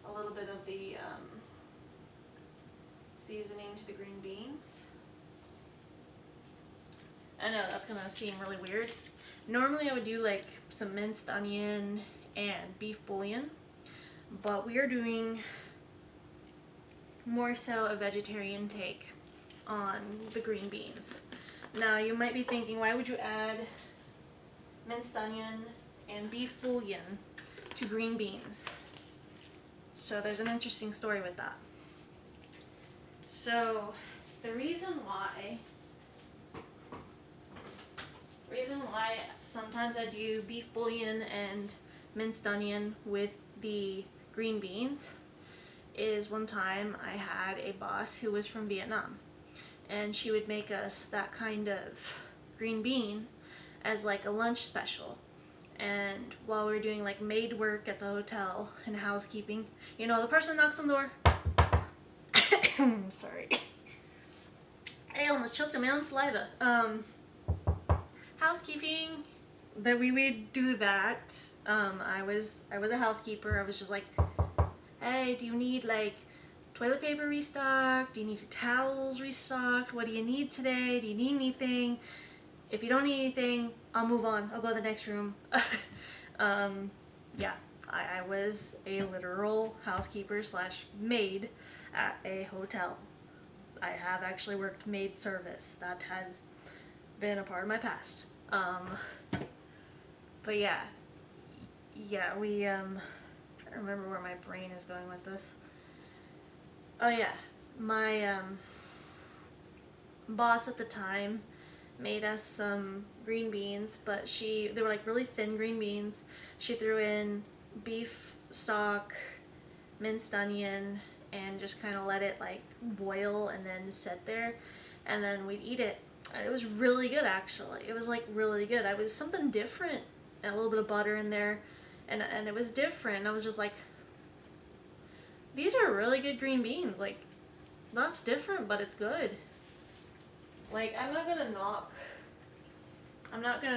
a little bit of the seasoning to the green beans. I know that's going to seem really weird. Normally I would do like some minced onion and beef bouillon, but we are doing more so a vegetarian take on the green beans. Now you might be thinking, why would you add minced onion and beef bouillon to green beans? So there's an interesting story with that. So the reason why sometimes I do beef bouillon and minced onion with the green beans is one time I had a boss who was from Vietnam, and she would make us that kind of green bean as like a lunch special. And while we were doing like maid work at the hotel and housekeeping, you know, the person knocks on the door. Sorry. I almost choked on my own saliva. Housekeeping, that we would do that. I was a housekeeper. I was just like, hey, do you need like toilet paper restocked? Do you need your towels restocked? What do you need today? Do you need anything? If you don't need anything, I'll move on. I'll go to the next room. Yeah, I was a literal housekeeper slash maid at a hotel. I have actually worked maid service. That has been a part of my past. But yeah, we, I don't remember where my brain is going with this. Oh yeah, my boss at the time made us some green beans, but they were like really thin green beans. She threw in beef stock, minced onion, and just kind of let it like boil and then sit there, and then we'd eat it. And it was really good, actually. It was like really good. I was something different, and a little bit of butter in there, and it was different. I was just like, these are really good green beans. Like, that's different, but it's good. Like, I'm not gonna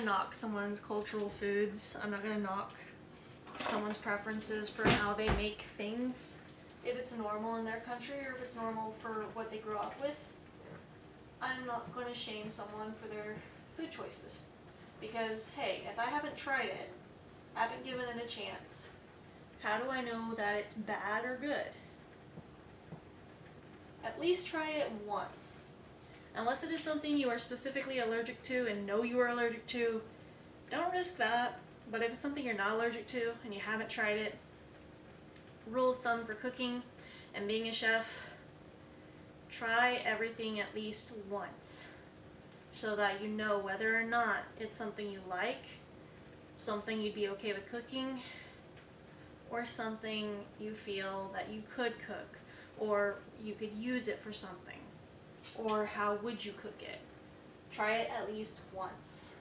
knock someone's cultural foods. I'm not gonna knock someone's preferences for how they make things, if it's normal in their country or if it's normal for what they grew up with. I'm not going to shame someone for their food choices. Because, hey, if I haven't tried it, haven't given it a chance, how do I know that it's bad or good? At least try it once. Unless it is something you are specifically allergic to and know you are allergic to, don't risk that. But if it's something you're not allergic to and you haven't tried it, rule of thumb for cooking and being a chef, try everything at least once so that you know whether or not it's something you like, something you'd be okay with cooking, or something you feel that you could cook, or you could use it for something, or how would you cook it. Try it at least once.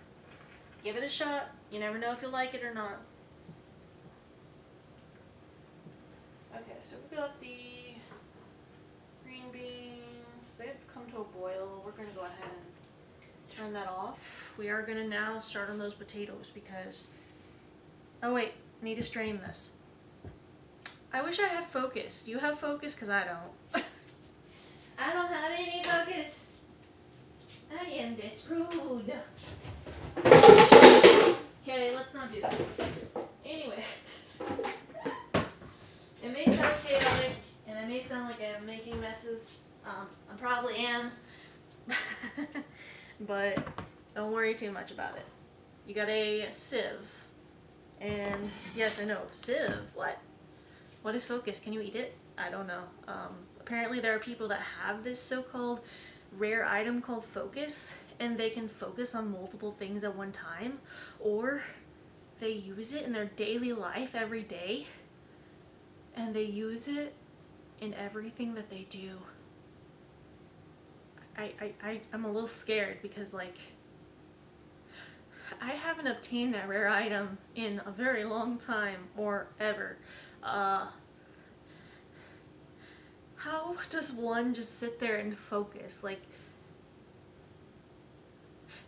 Give it a shot. You never know if you'll like it or not. Okay, so we've got the green beans. They've come to a boil. We're going to go ahead and turn that off. We are going to now start on those potatoes because... Oh wait, I need to strain this. I wish I had focus. Do you have focus? Because I don't. I don't have any focus. I am just screwed. Okay, let's not do that. Anyway. It may sound chaotic, and it may sound like I'm making messes. I probably am. But don't worry too much about it. You got a sieve. And yes, I know. Sieve? What? What is focus? Can you eat it? I don't know. Apparently there are people that have this so-called rare item called focus, and they can focus on multiple things at one time, or they use it in their daily life every day, and they use it in everything that they do. I'm a little scared because, like, I haven't obtained that rare item in a very long time, or ever. How does one just sit there and focus? Like,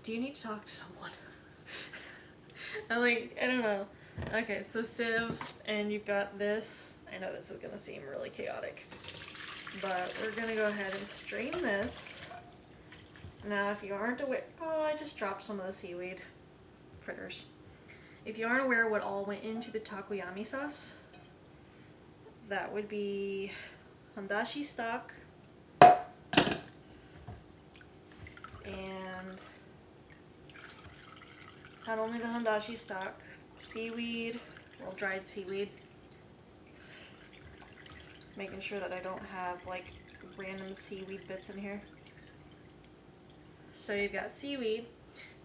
do you need to talk to someone? I don't know. Okay, so sieve, and you've got this. I know this is gonna seem really chaotic, but we're gonna go ahead and strain this. Now, if you aren't aware, oh, I just dropped some of the seaweed. Fritters. If you aren't aware what all went into the Takoyami sauce, that would be handashi stock and not only the handashi stock, seaweed, well, dried seaweed, making sure that I don't have like random seaweed bits in here. So you've got seaweed,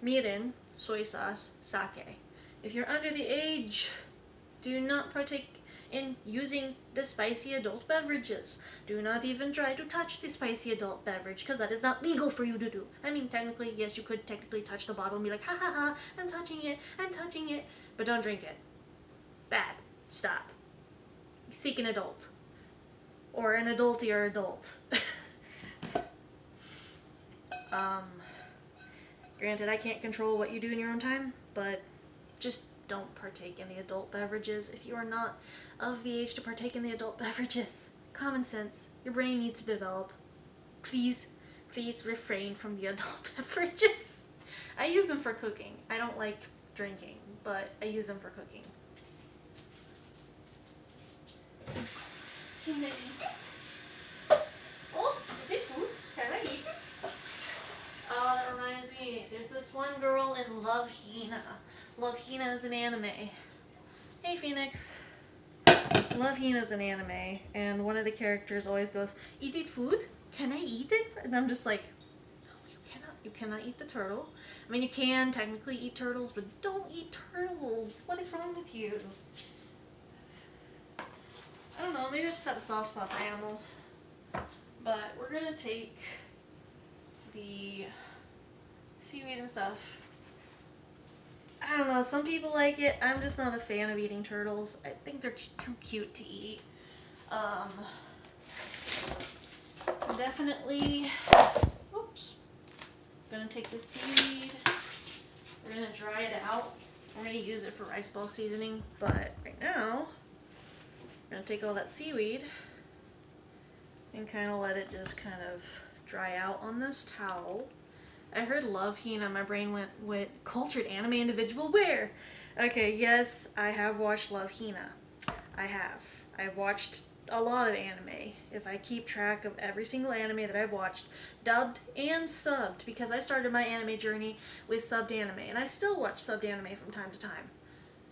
mirin, soy sauce, sake. If you're under the age, do not partake in using the spicy adult beverages. Do not even try to touch the spicy adult beverage, because that is not legal for you to do. I mean, technically, yes, you could technically touch the bottle and be like, ha ha ha, I'm touching it, but don't drink it. Bad. Stop. Seek an adult. Or an adultier adult. Granted, I can't control what you do in your own time, but just don't partake in the adult beverages if you are not of the age to partake in the adult beverages. Common sense. Your brain needs to develop. Please, please refrain from the adult beverages. I use them for cooking. I don't like drinking, but I use them for cooking. Oh, is it food? Can I eat it? Oh, that reminds me. There's this one girl in Love Hina. Love Hina is an anime. Hey, Phoenix. Love Hina is an anime, and one of the characters always goes, "Is it food? Can I eat it?" And I'm just like, no, you cannot. You cannot eat the turtle. I mean, you can technically eat turtles, but don't eat turtles. What is wrong with you? I don't know. Maybe I just have a soft spot for animals. But we're gonna take the seaweed and stuff. I don't know, some people like it. I'm just not a fan of eating turtles. I think they're too cute to eat. Definitely, oops. Gonna take the seaweed. We're gonna dry it out. I'm gonna use it for rice ball seasoning, but right now, we're gonna take all that seaweed and kind of let it just kind of dry out on this towel. I heard Love Hina, my brain went with cultured anime individual where? Okay, yes, I have watched Love Hina. I have. I've watched a lot of anime. If I keep track of every single anime that I've watched, dubbed and subbed, because I started my anime journey with subbed anime, and I still watch subbed anime from time to time.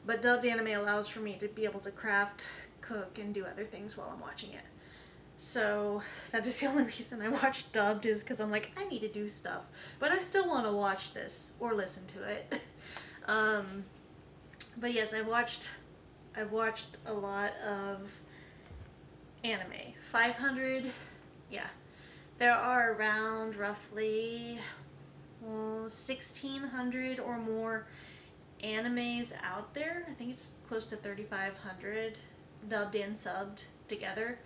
But dubbed anime allows for me to be able to craft, cook, and do other things while I'm watching it. So that is the only reason I watch dubbed, is because I'm like, I need to do stuff, but I still want to watch this or listen to it. But yes, I've watched a lot of anime. 500, yeah. There are around roughly 1,600 or more animes out there. I think it's close to 3,500 dubbed and subbed together.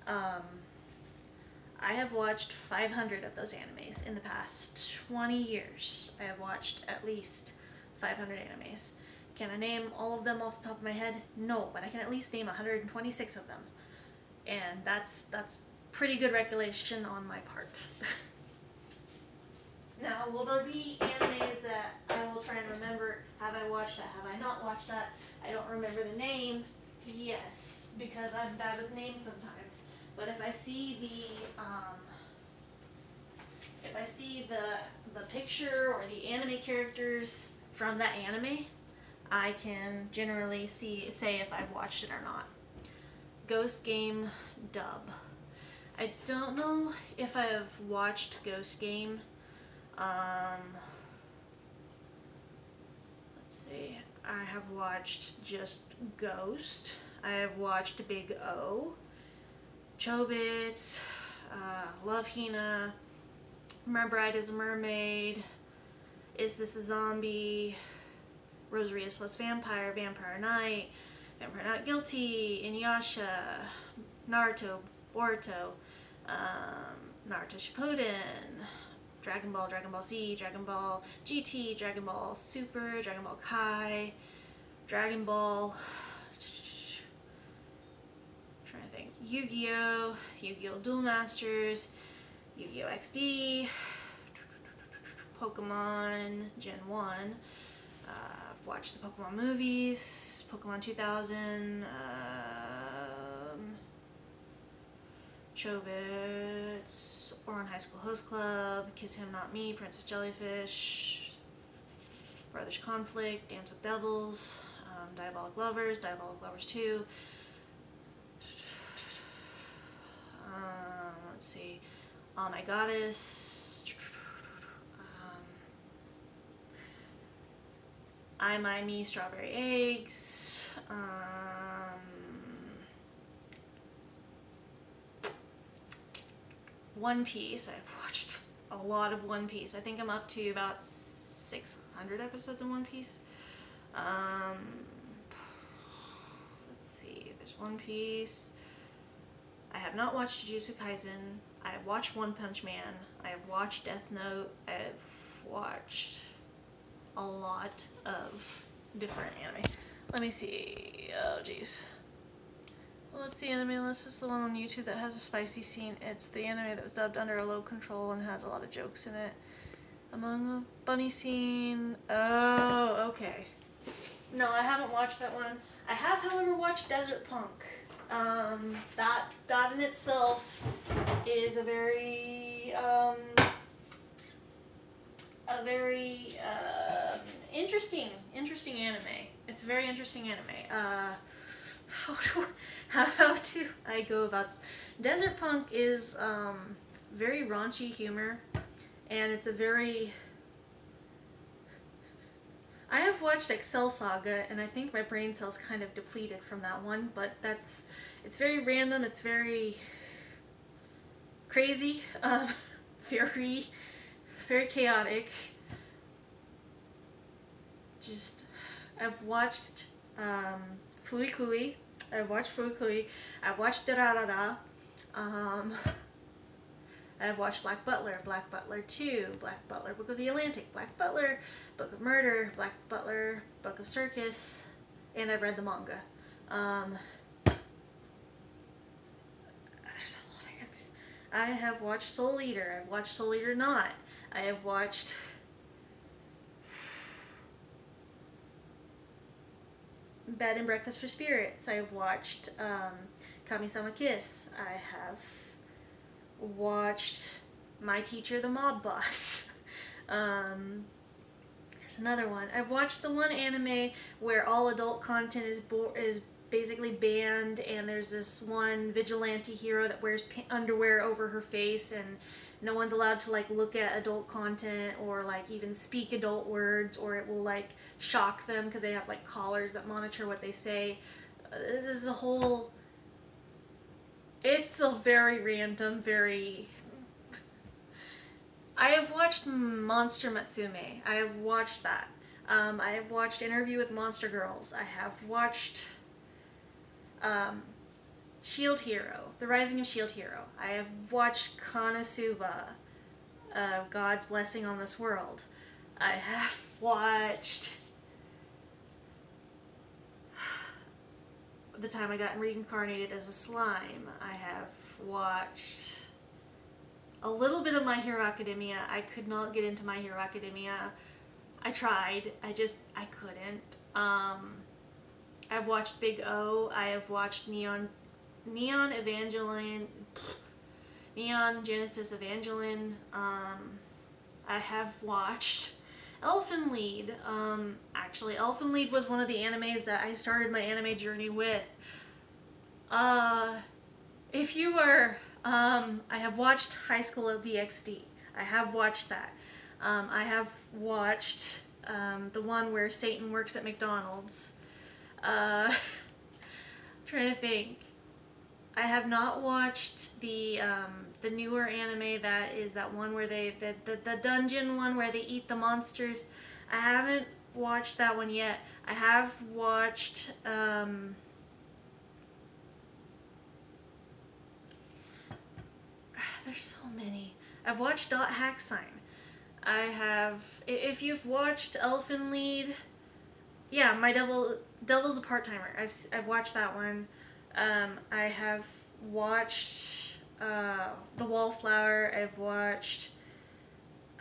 I have watched 500 of those animes in the past 20 years. I have watched at least 500 animes. Can I name all of them off the top of my head? No, but I can at least name 126 of them. And that's pretty good recollection on my part. Now, will there be animes that I will try and remember? Have I watched that? Have I not watched that? I don't remember the name. Yes, because I'm bad with names sometimes. But if I see the picture or the anime characters from that anime, I can generally say if I've watched it or not. Ghost Game dub. I don't know if I've watched Ghost Game. Let's see. I have watched just Ghost. I have watched Big O, Chobits, Love Hina, My Bride is a Mermaid, Is This a Zombie, Rosary is plus Vampire, Vampire Knight, Vampire Not Guilty, Inuyasha, Naruto, Boruto, Naruto Shippuden, Dragon Ball, Dragon Ball Z, Dragon Ball GT, Dragon Ball Super, Dragon Ball Kai, Dragon Ball, trying to think, Yu-Gi-Oh, Yu-Gi-Oh Duel Masters, Yu-Gi-Oh XD, Pokemon Gen 1, I've watched the Pokemon movies, Pokemon 2000, Chobits, Ouran High School Host Club, Kiss Him Not Me, Princess Jellyfish, Brothers Conflict, Dance with Devils, Diabolic Lovers 2, let's see, Oh My Goddess, I, My, Me, Strawberry Eggs, One Piece. I've watched a lot of One Piece. I think I'm up to about 600 episodes in One Piece. Let's see, there's One Piece. I have not watched Jujutsu Kaisen. I have watched One Punch Man. I have watched Death Note. I have watched a lot of different anime. Let me see. Oh, jeez. What's the anime list? It's the one on YouTube that has a spicy scene. It's the anime that was dubbed Under a Low Control and has a lot of jokes in it. Among the bunny scene. Oh, okay. No, I haven't watched that one. I have, however, watched Desert Punk. That in itself is a very interesting anime. It's a very interesting anime. How do I go about this? Desert Punk is very raunchy humor, and it's a very... I have watched Excel Saga, and I think my brain cells kind of depleted from that one, but it's very random, it's very crazy, very chaotic. Just, I've watched Flui Kui, I've watched Durarara, I've watched Black Butler 2, Black Butler Book of the Atlantic, Black Butler Book of Murder, Black Butler Book of Circus, and I've read the manga. There's a lot of animes. I have watched Soul Eater, I've watched Soul Eater Not, I have watched Bed and Breakfast for Spirits, I have watched Kami-sama Kiss, I have watched My Teacher the Mob Boss. There's another one. I've watched the one anime where all adult content is basically banned, and there's this one vigilante hero that wears underwear over her face, and no one's allowed to like look at adult content or like even speak adult words, or it will like shock them because they have like collars that monitor what they say. This is a whole... It's a very random, very... I have watched Monster Matsume. I have watched that. I have watched Interview with Monster Girls. I have watched Shield Hero, The Rising of Shield Hero. I have watched Konosuba, God's Blessing on This World. I have watched The Time I Got Reincarnated as a Slime. I have watched a little bit of My Hero Academia. I could not get into My Hero Academia. I tried. I couldn't. I've watched Big O. I have watched Neon Genesis Evangelion. I have watched Elfen Lied. Actually, Elfen Lied was one of the animes that I started my anime journey with. If you were, I have watched High School DxD. I have watched that. I have watched the one where Satan works at McDonald's. Trying to think. I have not watched the newer anime that is that one where the dungeon one where they eat the monsters. I haven't watched that one yet. I have watched there's so many. I've watched Dot Hack Sign. I have, if you've watched Elfen Lied, yeah, my Devil's a Part-Timer. I've watched that one. I have watched The Wallflower. I've watched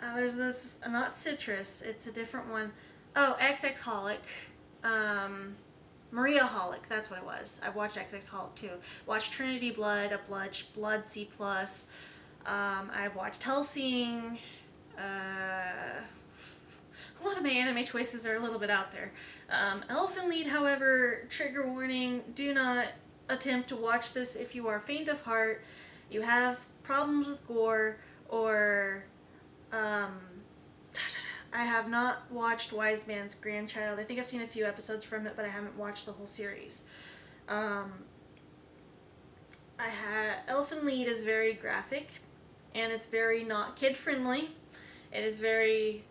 there's this, not Citrus, it's a different one. Oh, XX Holic. Maria Holic, that's what it was. I've watched XX Holic too. Watched Trinity Blood, a Blood C+. I've watched Hellsing. A lot of my anime choices are a little bit out there. Elfen Lied, however, trigger warning, do not attempt to watch this if you are faint of heart, you have problems with gore, or I have not watched Wise Man's Grandchild. I think I've seen a few episodes from it, but I haven't watched the whole series. Elfen Lied is very graphic, and it's very not kid-friendly. It is very,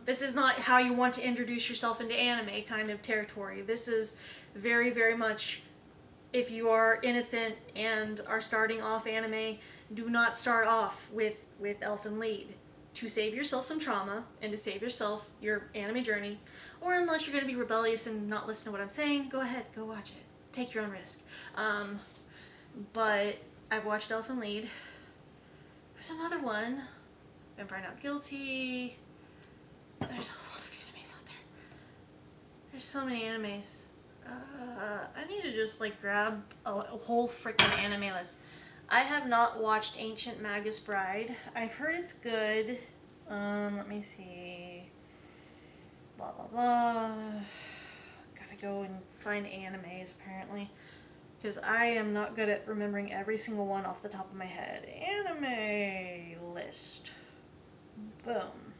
this is not how you want to introduce yourself into anime kind of territory. This is very, very much, if you are innocent and are starting off anime, do not start off with Elfen Lied. To save yourself some trauma and to save yourself your anime journey, or unless you're going to be rebellious and not listen to what I'm saying, go ahead, go watch it. Take your own risk. But I've watched Elfen Lied. There's another one. Vampire Not Guilty. There's a lot of animes out there. There's so many animes. I need to just like grab a whole freaking anime list. I have not watched Ancient Magus Bride. I've heard it's good. Let me see. Blah blah blah. Gotta go and find animes apparently. Because I am not good at remembering every single one off the top of my head. Anime list. Boom.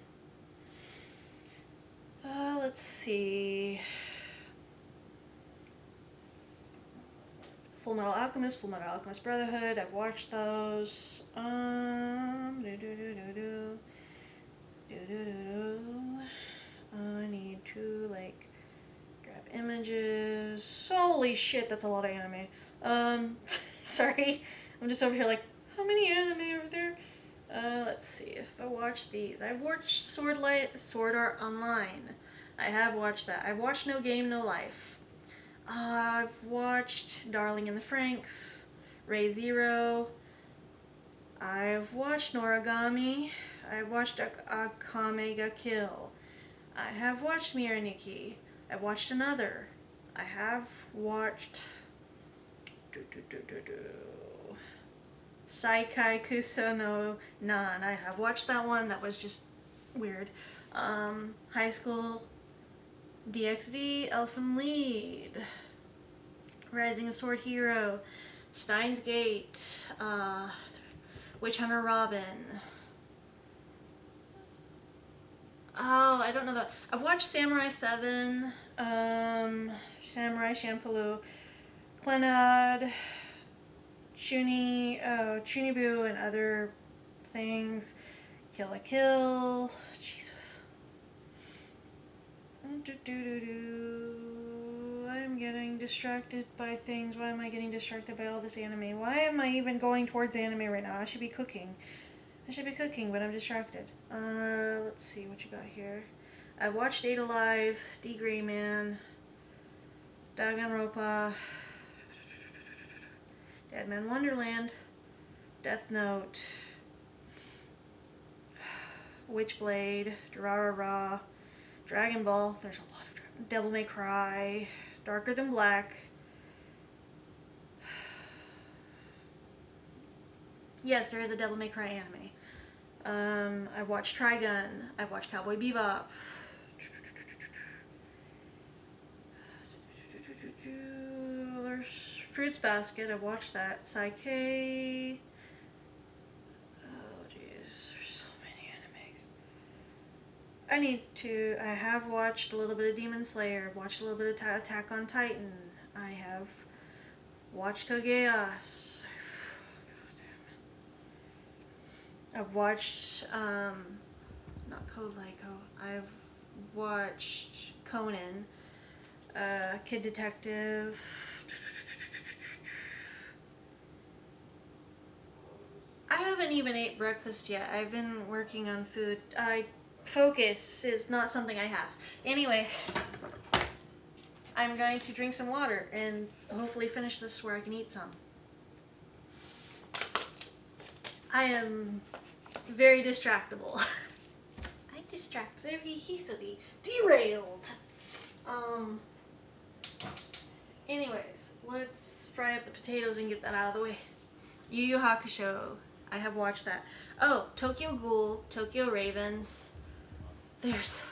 Let's see. Full Metal Alchemist, Full Metal Alchemist Brotherhood. I've watched those. I need to like grab images. Holy shit, that's a lot of anime. Sorry, I'm just over here like, how many anime are there? Let's see if I watch these. I've watched Sword Art Online. I have watched that. I've watched No Game, No Life. I've watched Darling in the Franxx, Ray Zero. I've watched Noragami. I've watched Akame ga Kill. I have watched Miraniki. I've watched another. I have watched Saikai Kuso no Nan. I have watched that one. That was just weird. High School DxD, Elfen Lied, Rising of Sword Hero, Steins Gate, Witch Hunter Robin. Oh, I don't know that. I've watched Samurai 7, Samurai Champloo, Clannad, Chuniboo, and other things. Kill la Kill. Jesus. I'm getting distracted by things. Why am I getting distracted by all this anime? Why am I even going towards anime right now? I should be cooking. But I'm distracted. Let's see what you got here. I watched 8 Alive, D Gray Man, Danganronpa, Deadman Wonderland, Death Note, Witchblade, Durarara, Dragon Ball. There's a lot of Devil May Cry, Darker Than Black. Yes, there is a Devil May Cry anime. I've watched Trigun. I've watched Cowboy Bebop. There's Fruits Basket, I watched that. Psyche. Oh jeez, there's so many animes. I have watched a little bit of Demon Slayer, I've watched a little bit of Attack on Titan. I have watched Kogeas. I've watched, not Code Lyko, I've watched Conan, Kid Detective. I haven't even ate breakfast yet. I've been working on food. Focus is not something I have. Anyways, I'm going to drink some water and hopefully finish this where I can eat some. I am very distractible. I distract very easily. Derailed. Anyways, let's fry up the potatoes and get that out of the way. Yu Yu Hakusho. I have watched that. Oh, Tokyo Ghoul, Tokyo Ravens. There's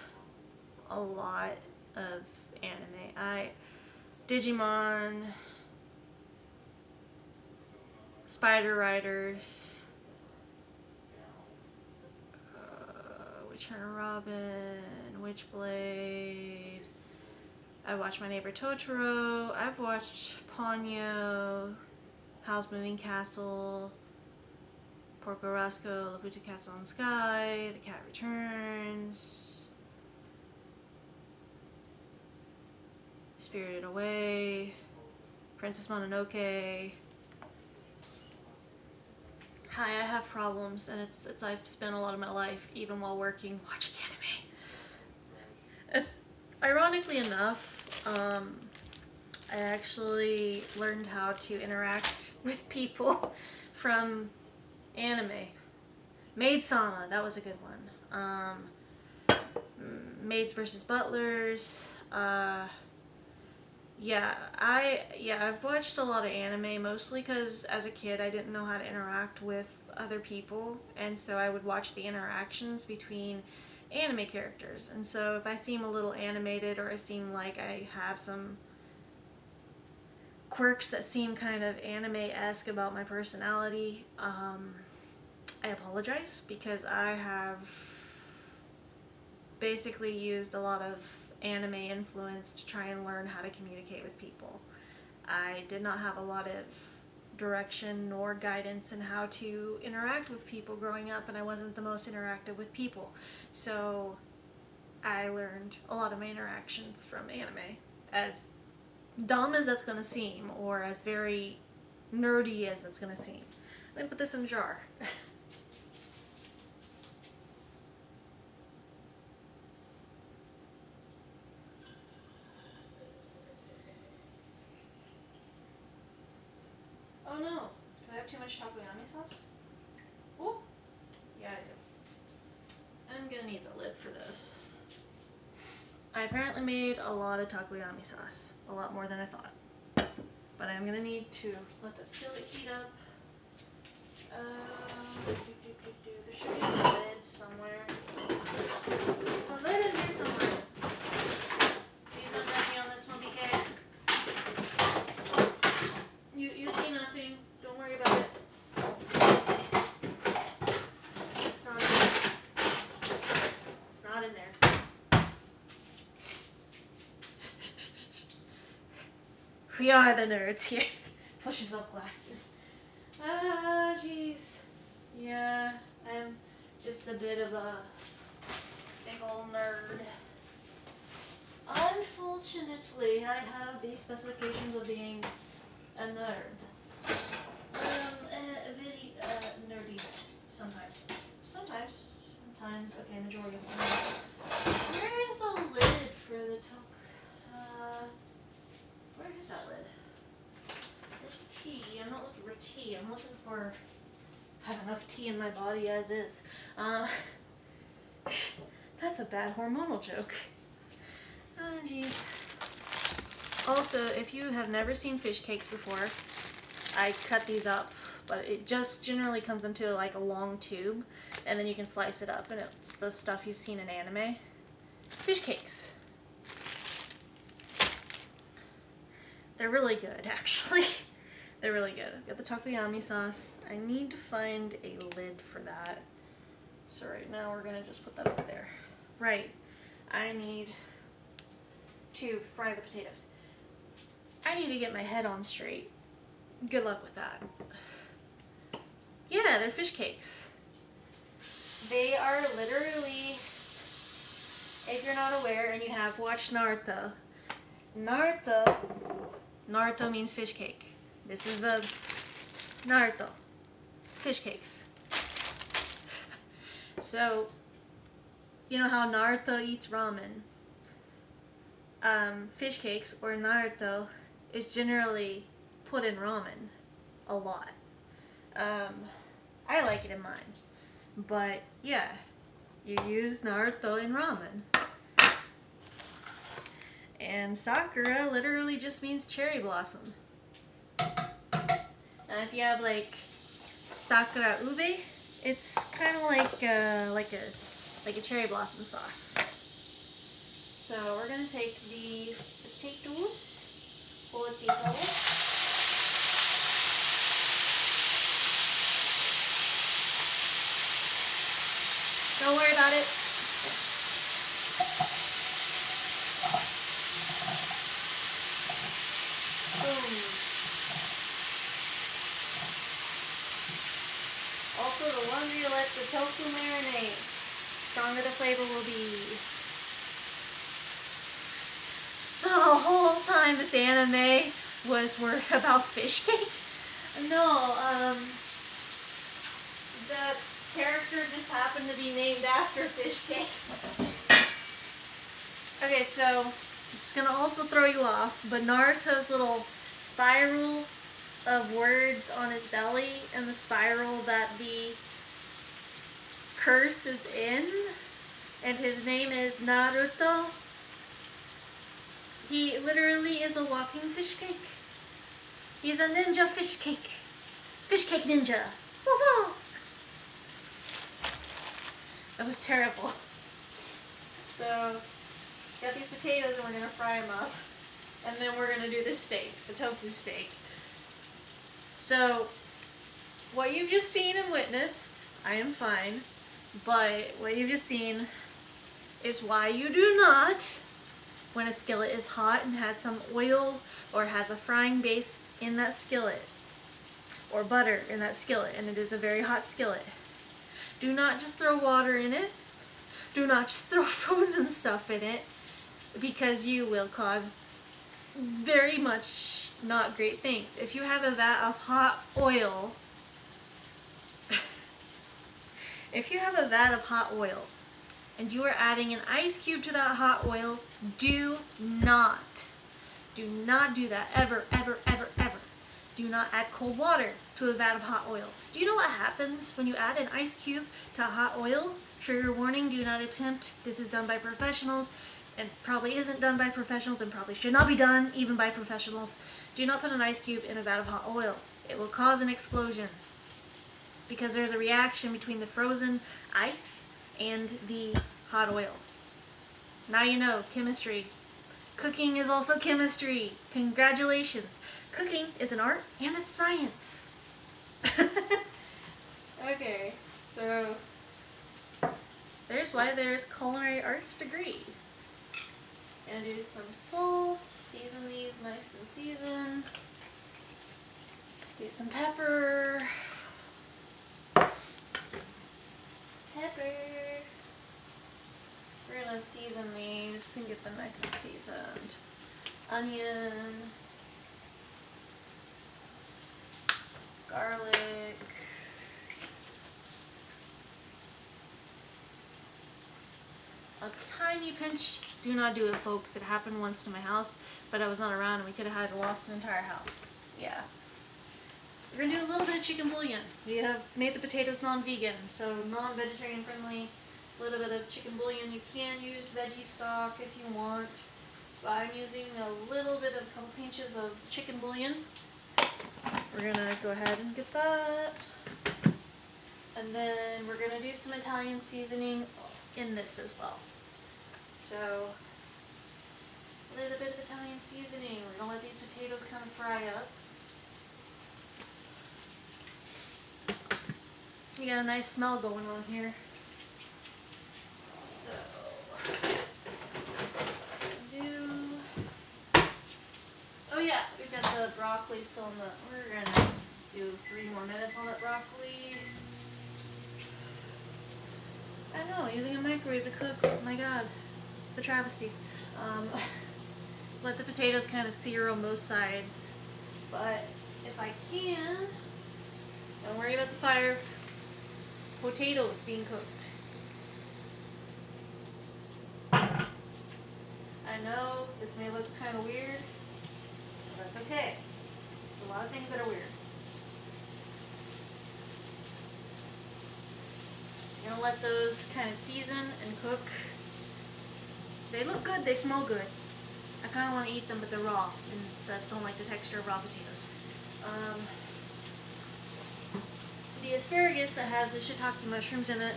a lot of anime. Digimon, Spider Riders, Witcher Robin, Witchblade. I watched My Neighbor Totoro. I've watched Ponyo, Howl's Moving Castle, Porco Rosso, Laputa Castle in the Sky, The Cat Returns, Spirited Away, Princess Mononoke. Hi, I have problems, and it's I've spent a lot of my life, even while working, watching anime. It's ironically enough, I actually learned how to interact with people from anime. Maid-sama, that was a good one. Maids versus Butlers. I've watched a lot of anime, mostly because as a kid I didn't know how to interact with other people, and so I would watch the interactions between anime characters. And so if I seem a little animated, or I seem like I have some quirks that seem kind of anime-esque about my personality, I apologize, because I have basically used a lot of anime influence to try and learn how to communicate with people. I did not have a lot of direction nor guidance in how to interact with people growing up, and I wasn't the most interactive with people. So I learned a lot of my interactions from anime. As dumb as that's going to seem, or as very nerdy as that's going to seem. Let me put this in a jar. Oh no, do I have too much Takoyami sauce? Oh, yeah I do. I'm gonna need the lid for this. I apparently made a lot of Takoyami sauce, a lot more than I thought. But I'm gonna need to let the skillet heat up. There should be a lid somewhere. There's a lid in here somewhere. See something on this one, BK? You see nothing. Don't worry about it. It's not in there. It's not in there. We are the nerds here. Pushes up glasses. Ah, jeez. Yeah, I'm just a bit of a big old nerd. Unfortunately, I have the specifications of being a nerd. Very nerdy sometimes. Sometimes. Okay, majority of the time. Where is a lid for the where is that lid? There's tea. I'm not looking for tea. I'm looking for... I have enough tea in my body as is. That's a bad hormonal joke. Oh, jeez. Also, if you have never seen fish cakes before, I cut these up, but it just generally comes into like a long tube, and then you can slice it up, and it's the stuff you've seen in anime. Fish cakes. They're really good, actually. They're really good. I've got the Takoyami sauce. I need to find a lid for that. So right now we're gonna just put that over there. Right. I need to fry the potatoes. I need to get my head on straight. Good luck with that. Yeah, they're fish cakes. They are literally, if you're not aware and you have watched Naruto, Naruto means fish cake. This is a Naruto. Fish cakes. So, you know how Naruto eats ramen? Fish cakes, or Naruto, is generally put in ramen a lot. I like it in mine. But, yeah, you use Naruto in ramen. And Sakura literally just means cherry blossom. And if you have like Sakura ube, it's kind of like a cherry blossom sauce. So we're gonna take the potatoes, Don't worry about it. Boom. Also, the longer you let the tofu marinate, stronger the flavor will be. So the whole time this anime was about fish cake? No, the character just happened to be named after fish cakes. Okay, so this is gonna also throw you off, but Naruto's little spiral of words on his belly and the spiral that the curse is in, and his name is Naruto. He literally is a walking fish cake. He's a ninja fish cake. Fish cake ninja. Woo-hoo! That was terrible. So, got these potatoes and we're going to fry them up. And then we're going to do this steak, the tofu steak. So, what you've just seen and witnessed, I am fine. But what you've just seen is why you do not, when a skillet is hot and has some oil or has a frying base in that skillet, or butter in that skillet, and it is a very hot skillet, do not just throw water in it. Do not just throw frozen stuff in it, because you will cause very much not great things. If you have a vat of hot oil, and you are adding an ice cube to that hot oil, do not do that ever, ever, ever, ever. Do not add cold water to a vat of hot oil. Do you know what happens when you add an ice cube to hot oil? Trigger warning, do not attempt. This is done by professionals, and probably isn't done by professionals, and probably should not be done even by professionals. Do not put an ice cube in a vat of hot oil. It will cause an explosion, because there's a reaction between the frozen ice and the hot oil. Now you know, chemistry. Cooking is also chemistry. Congratulations. Cooking is an art and a science. Okay, so there's why there's culinary arts degree. And do some salt, season these nice and seasoned. Do some pepper. We're gonna season these and get them nice and seasoned. Onion, garlic, a tiny pinch. Do not do it, folks. It happened once to my house, but I was not around and we could have lost an entire house. Yeah. We're gonna do a little bit of chicken bouillon. We have made the potatoes non-vegan, so non-vegetarian friendly. A little bit of chicken bouillon. You can use veggie stock if you want, but I'm using a little bit of a couple pinches of chicken bouillon. We're gonna go ahead and get that, and then we're gonna do some Italian seasoning in this as well. So a little bit of Italian seasoning. We're gonna let these potatoes kind of fry up. You got a nice smell going on here. So, oh yeah, we've got the broccoli still in the, we're gonna do 3 more minutes on that broccoli. I know, using a microwave to cook, oh my god, the travesty. Let the potatoes kind of sear on both sides, but if I can, don't worry about the fire, potatoes being cooked. I know this may look kind of weird, but that's okay. There's a lot of things that are weird. You're gonna let those kind of season and cook. They look good, they smell good. I kind of want to eat them, but they're raw, and I don't like the texture of raw potatoes. The asparagus that has the shiitake mushrooms in it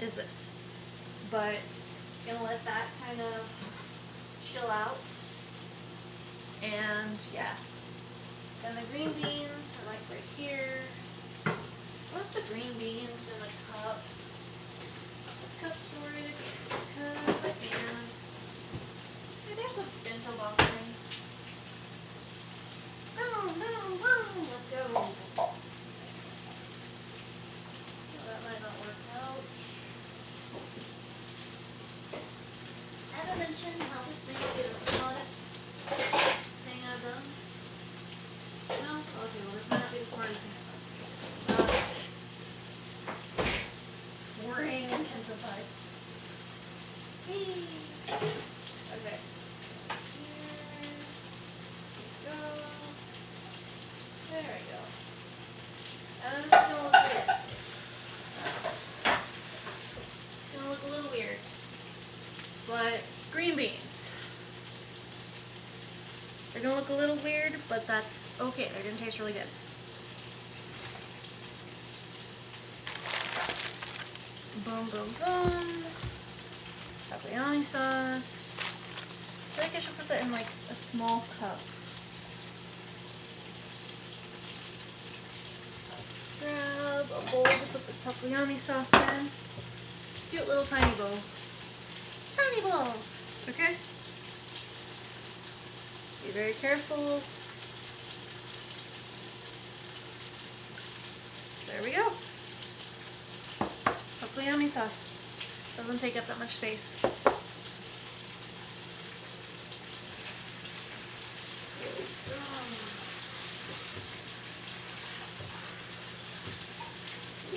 is this. But I'm gonna let that kind of chill out. And yeah. And the green beans are like right here. Put the green beans in a cup. Cup storage because I can. Hey, there's a bento box thing. Boom, boom, boom. Let's go. Well, that might not work out. I haven't mentioned how this may be the smartest thing I've done. No? Okay, well this might not be the smartest thing I've done. Worrying intensifies. Okay. Here we go. There we go. And it's gonna look weird. It's gonna look a little weird. But green beans. They're gonna look a little weird, but that's okay. They're gonna taste really good. Boom, boom, boom. Takoyami sauce. I think I should put that in like a small cup. Grab a bowl to put this takoyami sauce in. Cute little tiny bowl. Tiny bowl! Okay? Be very careful. There we go. Takoyami sauce. Doesn't take up that much space. Here we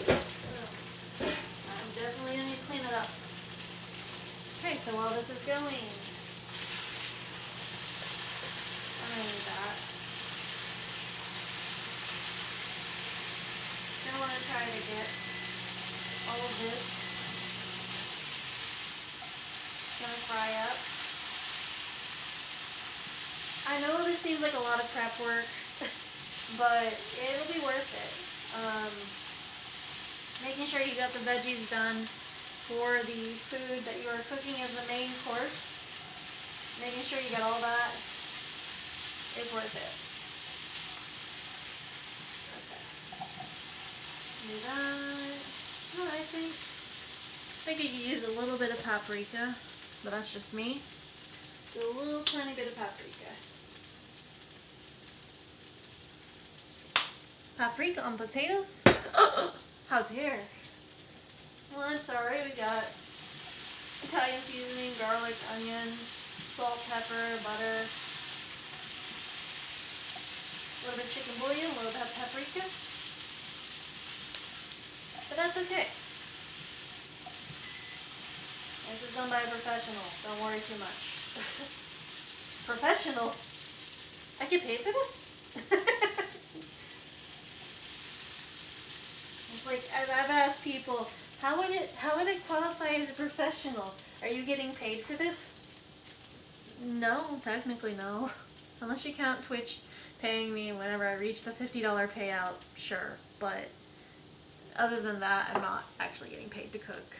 go. I'm definitely gonna need to clean it up. Okay, so while this is going, I'm gonna need that. Gonna want to try to get all of this. Gonna fry up. I know this seems like a lot of prep work, but it'll be worth it. Making sure you got the veggies done for the food that you are cooking as the main course. Making sure you got all that is worth it. Okay. Do that. Oh, I think you could use a little bit of paprika, but that's just me. Do a little tiny bit of paprika. Paprika on potatoes? How dare. Well, I'm sorry, we got Italian seasoning, garlic, onion, salt, pepper, butter, a little bit of chicken bouillon, a little bit of paprika. But that's okay. This is done by a professional. Don't worry too much. Professional? I get paid for this? It's like, I've asked people, how would it qualify as a professional? Are you getting paid for this? No, technically no. Unless you count Twitch paying me whenever I reach the $50 payout, sure. But other than that, I'm not actually getting paid to cook.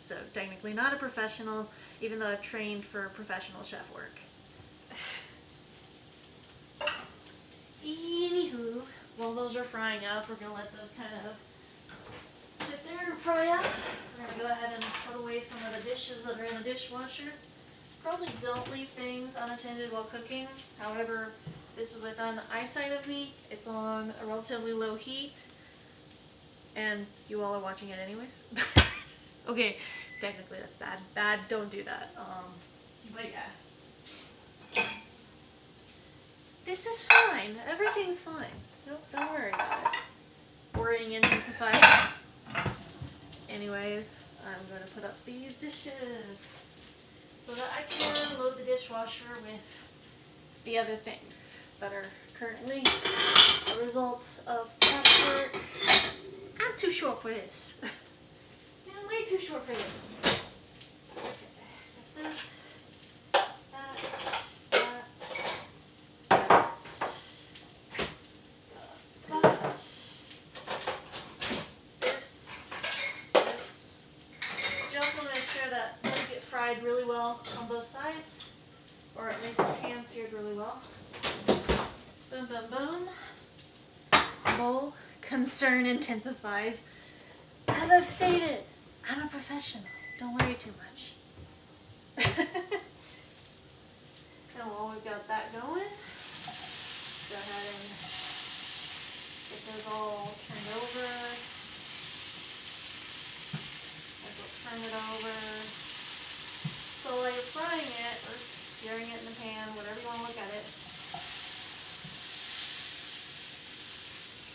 So technically not a professional, even though I've trained for professional chef work. Anywho, while those are frying up, we're going to let those kind of there and fry up. We're gonna go ahead and put away some of the dishes that are in the dishwasher. Probably don't leave things unattended while cooking. However, this is with an eyesight of meat. It's on a relatively low heat. And you all are watching it anyways. Okay, technically that's bad. Bad, don't do that. But yeah. This is fine. Everything's fine. Nope, don't worry about it. Worrying intensifies. Anyways, I'm going to put up these dishes so that I can load the dishwasher with the other things that are currently a result of prep work. I'm too short for this. I'm way too short for this. Okay, this, that. This. You also want to make sure that those get fried really well on both sides, or at least pan seared really well. Boom, boom, boom. Bowl concern intensifies. As I've stated, I'm a professional. Don't worry too much. And while we've got that going, go ahead and get those all turned over. Turn it over. So while you're frying it, or searing it in the pan, whatever you want to look at it,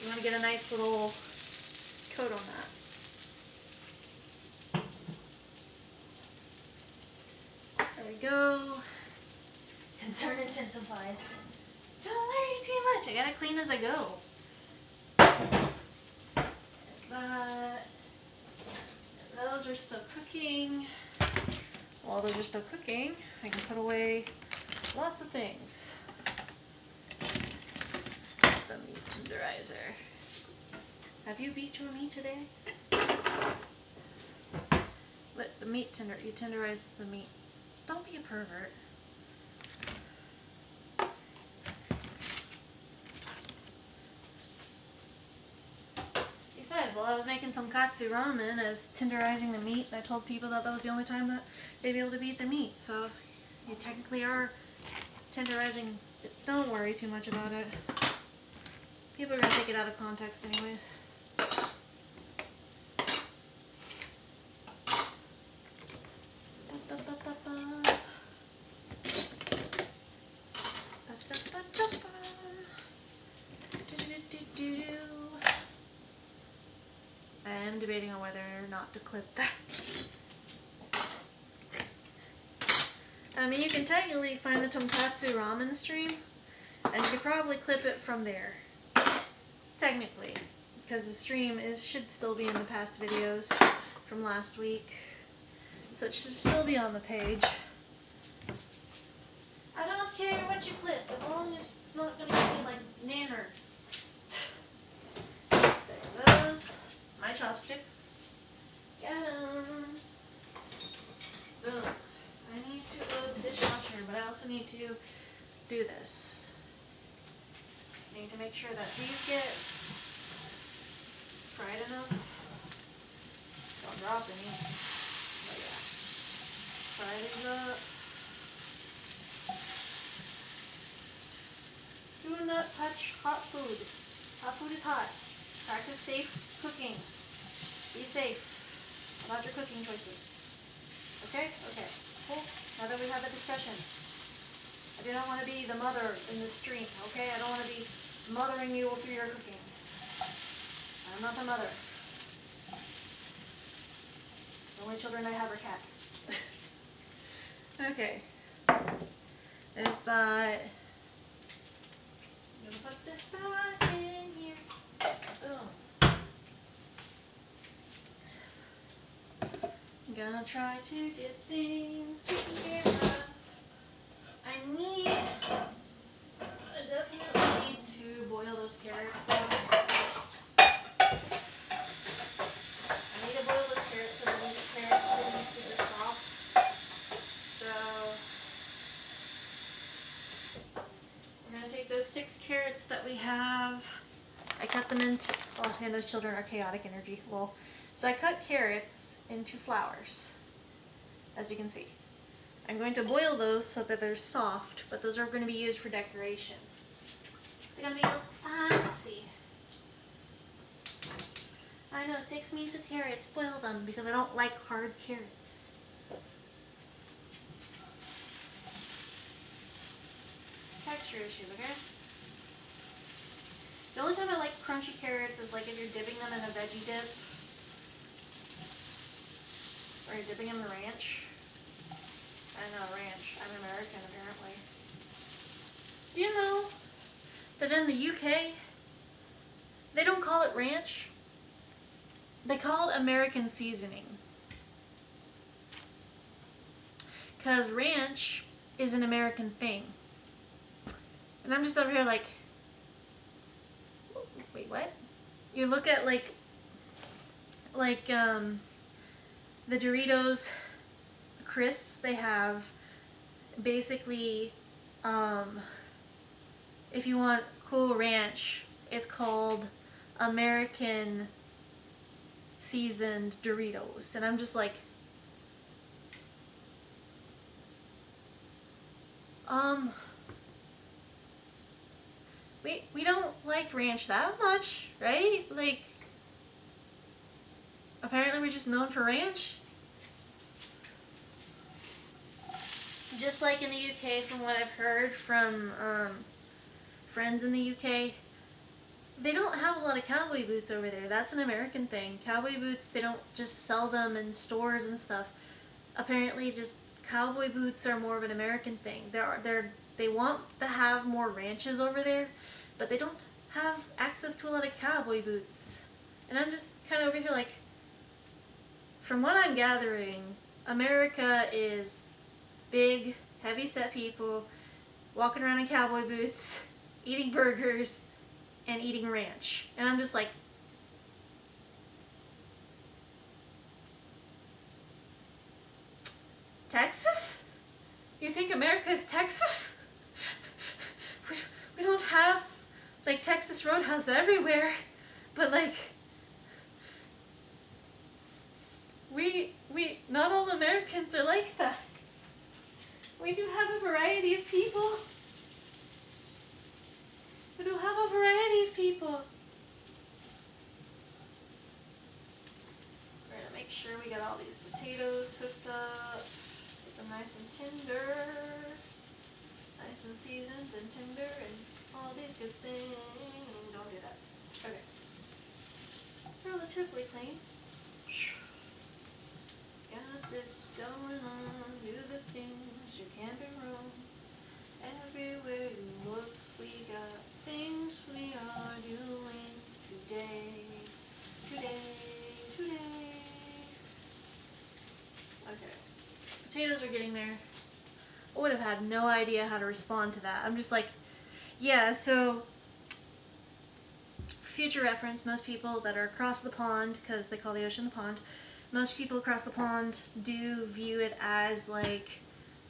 you want to get a nice little coat on that. There we go. Concern intensifies. Don't worry too much. I gotta clean as I go. There's that. Those are still cooking. While those are still cooking, I can put away lots of things. The meat tenderizer. Have you beat your meat today? Let the meat you tenderize the meat. Don't be a pervert. Besides, while I was making some katsu ramen, I was tenderizing the meat, and I told people that that was the only time that they'd be able to beat their meat. So you technically are tenderizing. Don't worry too much about it. People are going to take it out of context anyways. I am debating on whether or not to clip that. I mean, you can technically find the tonkatsu ramen stream, and you could probably clip it from there. Technically, because the stream should still be in the past videos from last week, so it should still be on the page. I don't care what you clip, as long as it's not going to be like nanner. There goes my chopsticks. Got 'em. Boom. I need to load the dishwasher, but I also need to do this. I need to make sure that these get fried enough. Don't drop any. But yeah. Fry these up. Do not touch hot food. Hot food is hot. Practice safe cooking. Be safe about your cooking choices. Okay? Okay. Cool. Now that we have a discussion. I do not want to be the mother in this stream, okay? I don't want to be mothering you through your cooking. I'm not the mother. The only children I have are cats. Okay. There's that. I'm going to put this back in here. Boom. I'm gonna try to get things taken care of. I definitely need to boil those carrots though. I need to boil those carrots because I need the carrots to be super soft. So, we're going to take those 6 carrots that we have. I cut them into, oh, and those children are chaotic energy. Well, So I cut carrots into flowers, as you can see. I'm going to boil those so that they're soft, but those are going to be used for decoration. They're going to be fancy. I know, 6 meals of carrots, boil them because I don't like hard carrots. Texture issue, okay? The only time I like crunchy carrots is like if you're dipping them in a veggie dip. Or you're dipping them in ranch. I know, ranch. I'm American, apparently. Do you know that in the UK, they don't call it ranch? They call it American seasoning. Because ranch is an American thing. And I'm just over here like, wait, what? You look at like the Doritos crisps they have, basically, if you want Cool Ranch, it's called American seasoned Doritos. And I'm just like, we don't like ranch that much, right? Like, apparently we're just known for ranch. Just like in the UK, from what I've heard from friends in the UK, they don't have a lot of cowboy boots over there. That's an American thing. Cowboy boots, they don't just sell them in stores and stuff. Apparently, just cowboy boots are more of an American thing. They want to have more ranches over there, but they don't have access to a lot of cowboy boots. And I'm just kind of over here like, from what I'm gathering, America is big, heavy-set people walking around in cowboy boots, eating burgers, and eating ranch. And I'm just like, Texas? You think America is Texas? We don't have, like, Texas Roadhouse everywhere, but, like, not all Americans are like that. We do have a variety of people. We do have a variety of people. We're gonna make sure we got all these potatoes cooked up. Get them nice and tender. Nice and seasoned and tender and all these good things. Don't do that. Okay. Relatively clean. Got this going on, do the things you can't be wrong. Everywhere you look, we got things we are doing today. Okay. Potatoes are getting there. I would have had no idea how to respond to that. I'm just like, yeah, so for future reference, most people that are across the pond, because they call the ocean the pond, most people across the pond do view it as like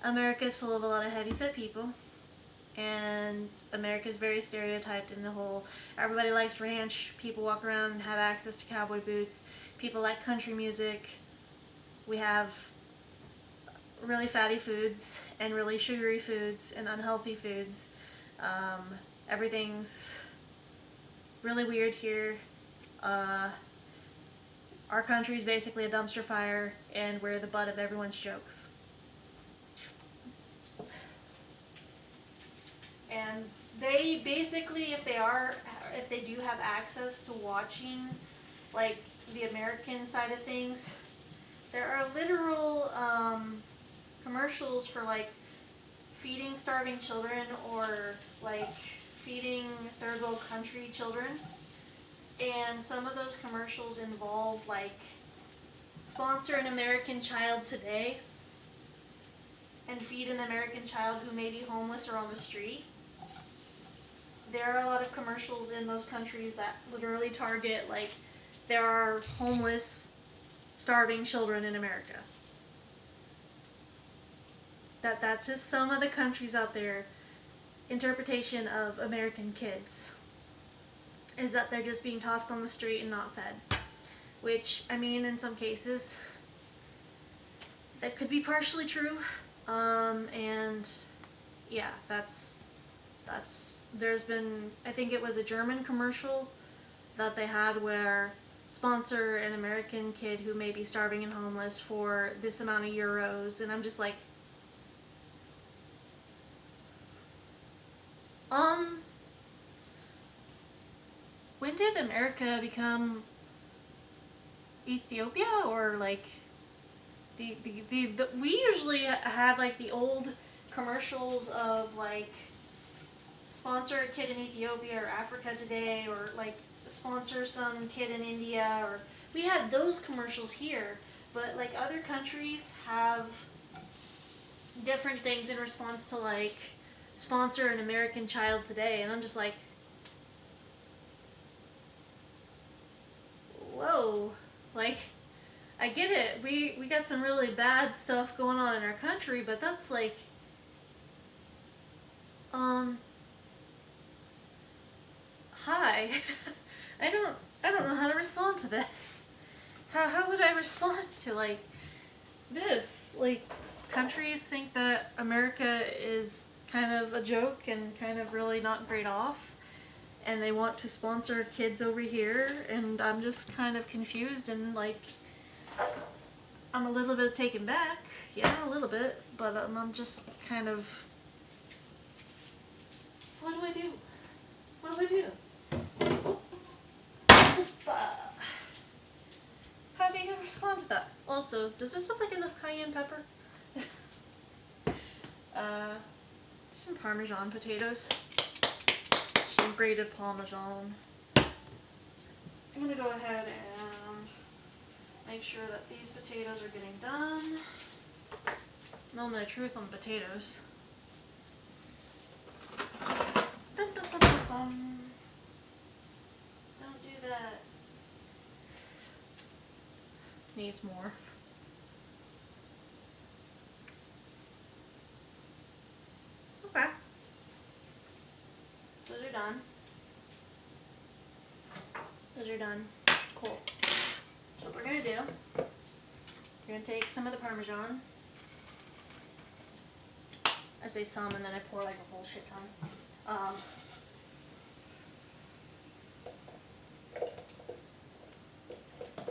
America's full of a lot of heavy-set people, and America's very stereotyped in the whole everybody likes ranch, people walk around and have access to cowboy boots, people like country music, we have really fatty foods and really sugary foods and unhealthy foods. Everything's really weird here. Our country is basically a dumpster fire, and we're the butt of everyone's jokes. And they basically, if they do have access to watching, like, the American side of things, there are literal commercials for, like, feeding starving children or, like, feeding third world country children. And some of those commercials involve, like, sponsor an American child today and feed an American child who may be homeless or on the street. There are a lot of commercials in those countries that literally target, like, there are homeless, starving children in America. That's just some of the countries out there interpretation of American kids, is that they're just being tossed on the street and not fed. which, I mean, in some cases, that could be partially true. And yeah, there's been, I think it was a German commercial that they had where sponsor an American kid who may be starving and homeless for this amount of euros, and I'm just like, when did America become Ethiopia? Or like we usually had like the old commercials of like sponsor a kid in Ethiopia or Africa today, or like sponsor some kid in India, or we had those commercials here, but like other countries have different things in response to like sponsor an American child today, and I'm just like, whoa, like, I get it, we got some really bad stuff going on in our country, but that's like, hi. I don't know how to respond to this. How would I respond to like this? Like, countries think that America is kind of a joke and kind of really not great off, and they want to sponsor kids over here, and I'm just kind of confused, and like, I'm a little bit taken back. Yeah, a little bit, but I'm just kind of, what do I do? What do I do? How do you respond to that? Also, does this look like enough cayenne pepper? Some Parmesan potatoes. Some grated Parmesan. I'm gonna go ahead and make sure that these potatoes are getting done. Moment of truth on potatoes. Dum, dum, dum, dum, dum. Don't do that. Needs more. Okay. Those are done. Those are done. Cool. So what we're gonna do, we're gonna take some of the Parmesan. I say some and then I pour like a whole shit ton.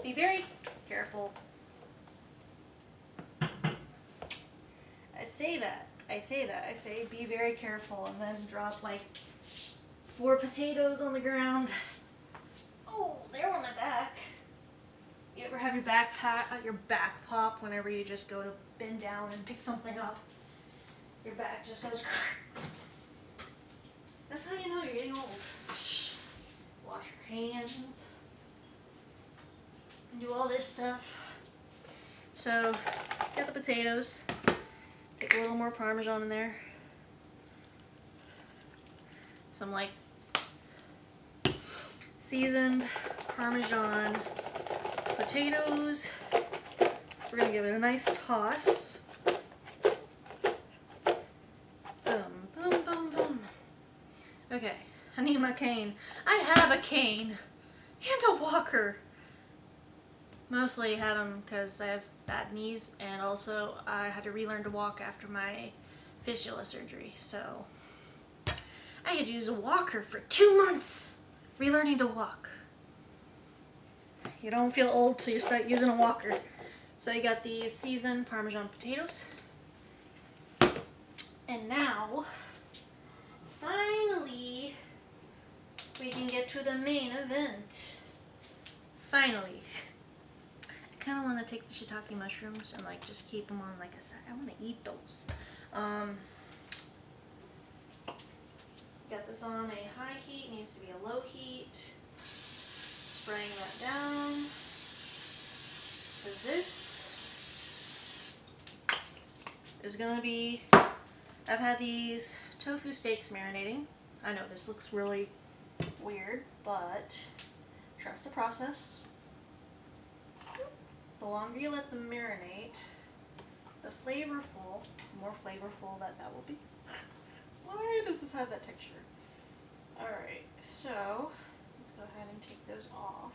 Be very careful. I say be very careful, and then drop like 4 potatoes on the ground. Oh, they're on my back. You ever have your back pop whenever you just go to bend down and pick something up? Your back just goes. That's how you know you're getting old. Wash your hands. And do all this stuff. So, got the potatoes. Take a little more Parmesan in there. Some like seasoned Parmesan potatoes. We're gonna give it a nice toss. Boom, boom, boom, boom. Okay, I need my cane. I have a cane and a walker. Mostly had them because I have bad knees, and also I had to relearn to walk after my fistula surgery, so I had to use a walker for 2 months relearning to walk. You don't feel old till you start using a walker. So you got these seasoned Parmesan potatoes. And now, finally, we can get to the main event. Finally. I kind of want to take the shiitake mushrooms and like just keep them on like a side. I want to eat those. Got this on a high heat, needs to be a low heat. Spraying that down. So this is gonna be, I've had these tofu steaks marinating. I know this looks really weird, but trust the process. The longer you let them marinate, the more flavorful that will be. Why does this have that texture? Alright, so let's go ahead and take those off.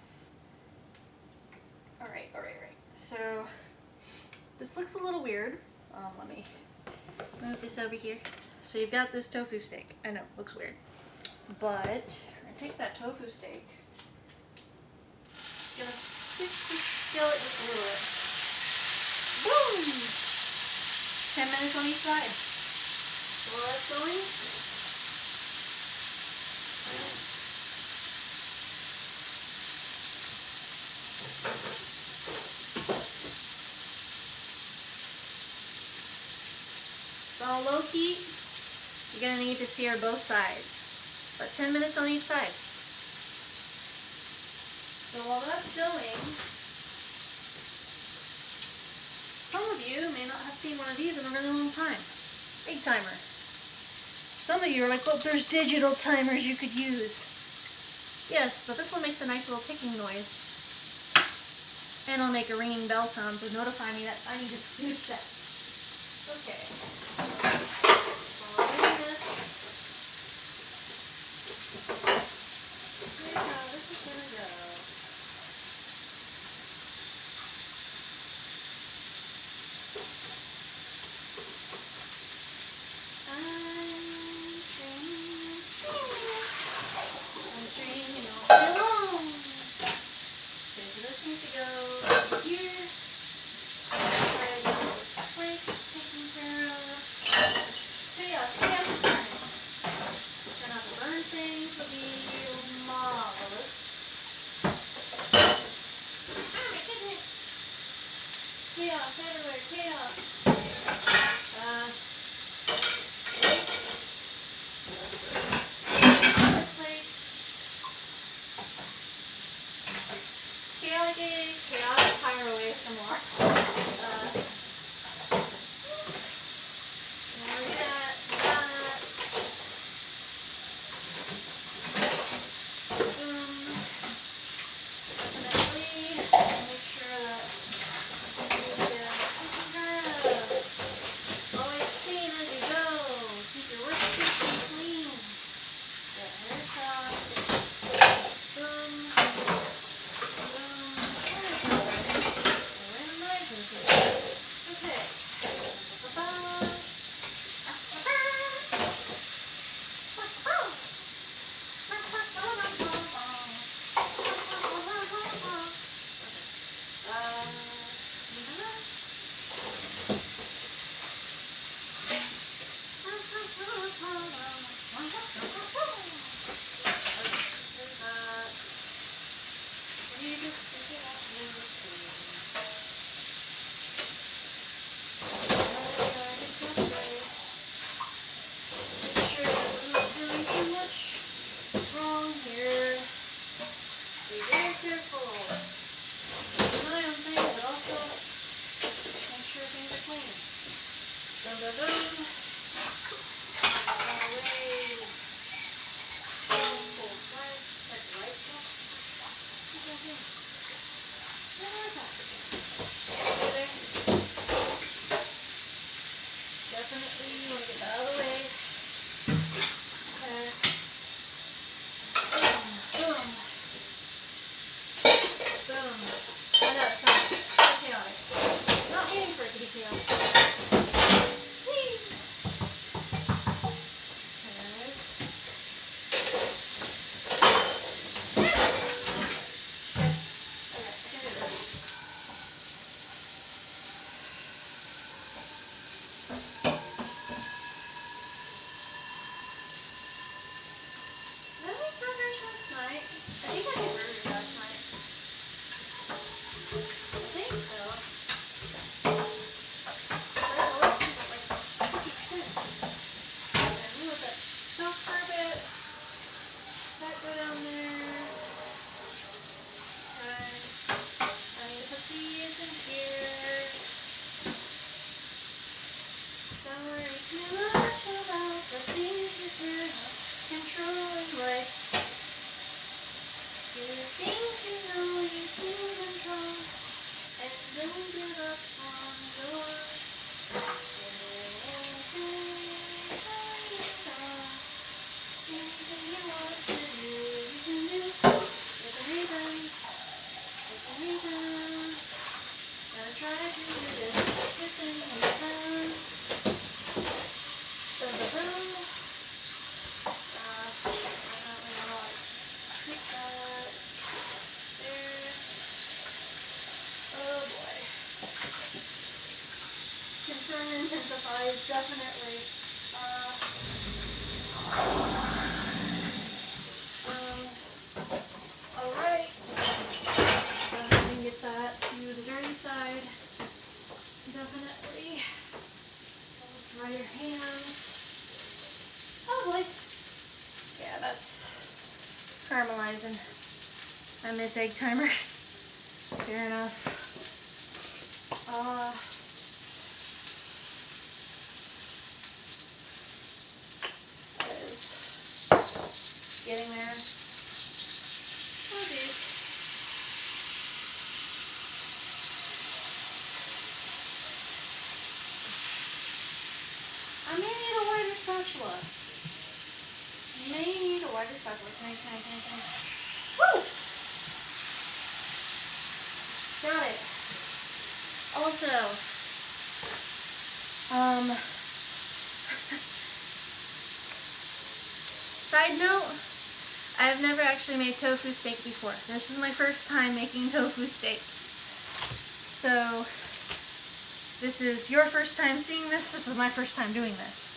Alright. So, this looks a little weird. Let me move this over here. So you've got this tofu steak. I know, looks weird. But, we're gonna take that tofu steak. Gonna stick the skillet just a little bit. Boom! 10 minutes on each side. So while that's going, it's all low heat. You're gonna need to sear both sides. About 10 minutes on each side. So while that's going, some of you may not have seen one of these in a really long time. Big timer. Some of you are like, well, there's digital timers you could use. Yes, but this one makes a nice little ticking noise. And it'll make a ringing bell sound to notify me that I need to snooze that. Okay. Following this. Here's how this is gonna go. I'm training all day long. Okay, so this needs to go here. Taken care of. Chaos. Try not to burn things would be marvelous. Oh my goodness! Chaos everywhere, chaos. Chaotic fire away some more. Definitely you want to get that out of the way. Boom. Boom. I know, it's not chaotic. Not meaning for it to be chaotic. Whee! intensifies, definitely. Alright. Go ahead and get that to the dirty side. Definitely. Dry your hands. Oh boy. Yeah, that's caramelizing. I miss egg timers. Fair enough. That is getting there. Oh geez. I may need a wider spatula. May need a wider spatula. Can I? Woo! Got it. Also, side note, I have never actually made tofu steak before. This is my first time making tofu steak. So, this is your first time seeing this. This is my first time doing this.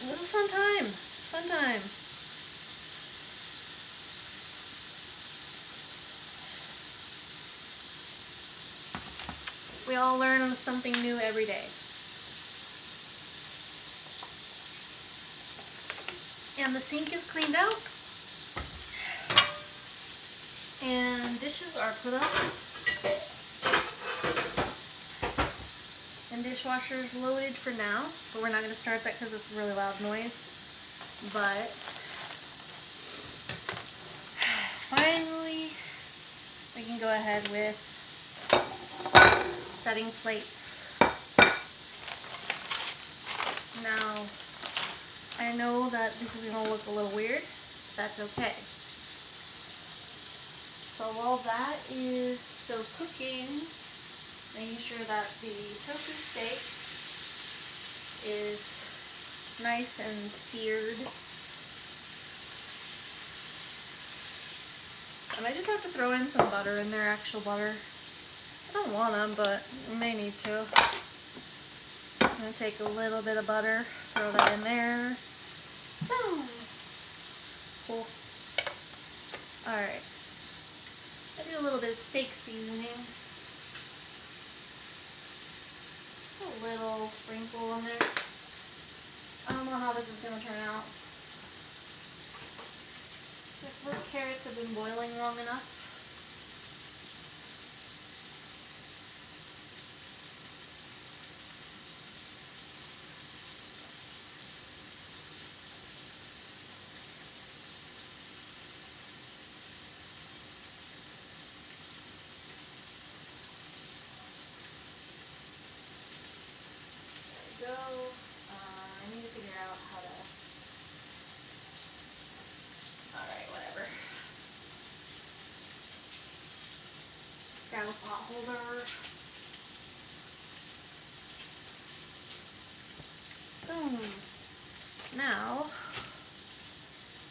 It was a fun time. Fun time. We all learn something new every day. And the sink is cleaned out. And dishes are put up. And dishwasher is loaded for now. But we're not going to start that because it's a really loud noise. But finally, we can go ahead with setting plates. Now, I know that this is going to look a little weird. That's okay. So while that is still cooking, making sure that the tofu steak is nice and seared. And I just have to throw in some butter in there, actual butter. I don't want to, but I may need to. I'm going to take a little bit of butter, throw that in there. Boom! Cool. Alright. I do a little bit of steak seasoning. A little sprinkle in there. I don't know how this is going to turn out. Guess those carrots have been boiling long enough. There we go. I need to figure out how to... Alright, whatever. Grab a pot holder. Boom. Now,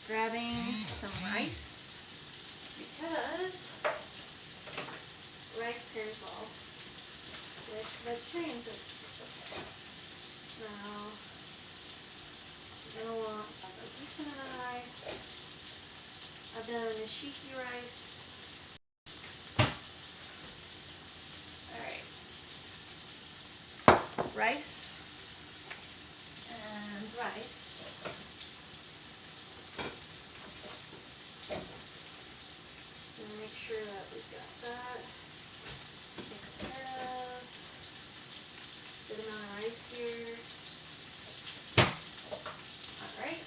grabbing some rice, because rice pairs well with vegetarian food. Okay. Now, you're going to want a decent amount of rice. I've done nishiki rice. Alright. Rice. And rice. And make sure that we've got that taken care of. Good amount of rice here. Alright.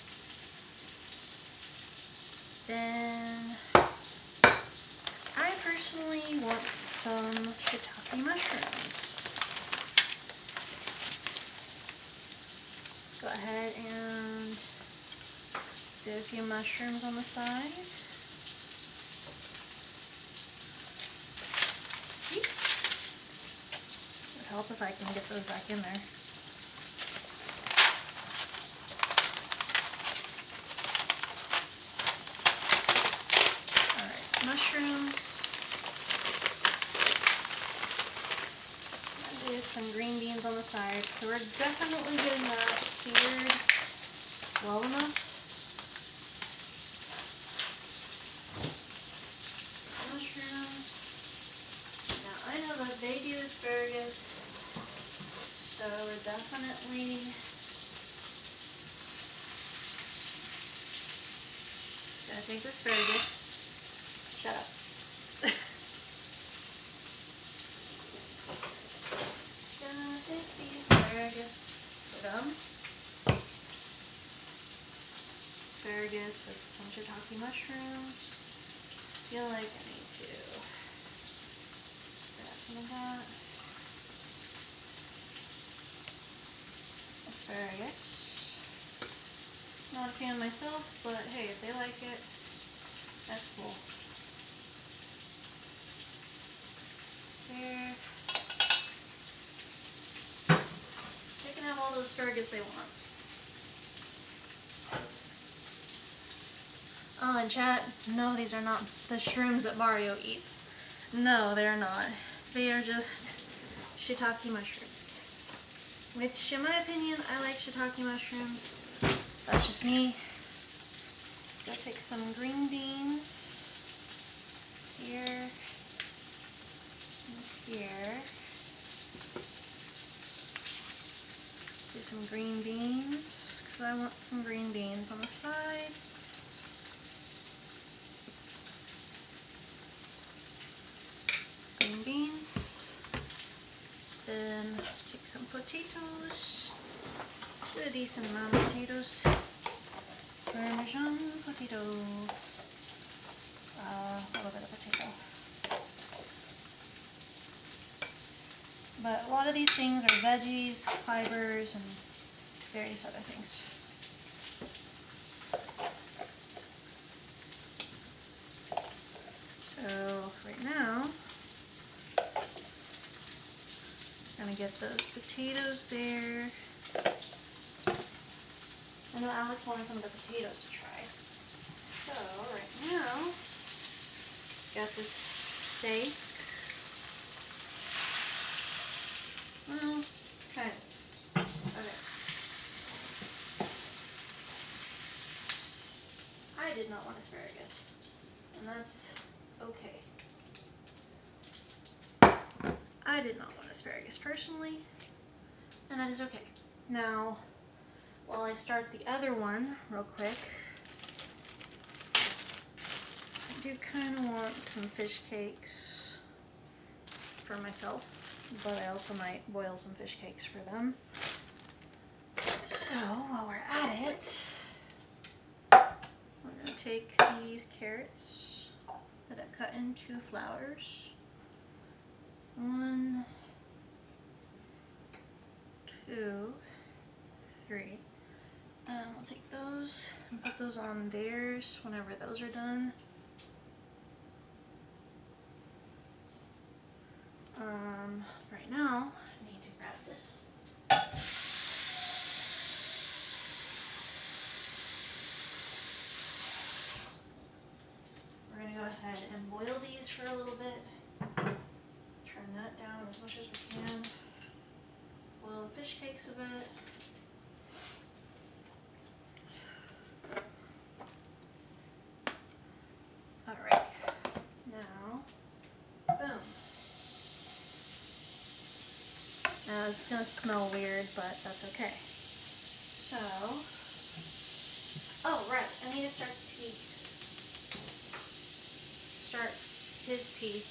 Then I personally want some shiitake mushrooms. Let's go ahead and do a few mushrooms on the side. It would help if I can get those back in there. Alright, mushrooms. And some green beans on the side. So we're definitely getting that seared well enough. Mushrooms. Now I know that they do asparagus, so we're definitely gonna take the asparagus. Shut up. Gonna take the asparagus, put them. Asparagus with some shiitake mushrooms. Feel like I need to grab some of that. Asparagus. Not a fan myself, but hey, if they like it, that's cool. There. They can have all the asparagus they want. Oh, and chat, no, these are not the shrooms that Mario eats. No, they're not. They are just shiitake mushrooms. Which, in my opinion, I like shiitake mushrooms. That's just me. Go take some green beans. Here. And here. Do some green beans, because I want some green beans on the side. Green beans. Then take some potatoes. A decent amount of potatoes. Parmesan potato. A little bit of potato. But a lot of these things are veggies, fibers, and various other things. So right now, I'm gonna get those potatoes there. I know Alex wanted some of the potatoes to try. So right now, got this steak. Well, kind of. Okay. I did not want asparagus, and that's okay. I did not want asparagus personally, and that is okay. Now, while I start the other one real quick, I do kind of want some fish cakes for myself, but I also might boil some fish cakes for them. So while we're at it, we're going to take these carrots that I cut into flowers. 1, 2, 3. And we'll take those and put those on theirs whenever those are done. Right now, I need to grab this. We're going to go ahead and boil these for a little bit. Turn that down as much as we can. Boil the fish cakes a bit. Alright, now, boom. Now this is going to smell weird, but that's okay. So, oh right, I need to start the tea. Start his tea.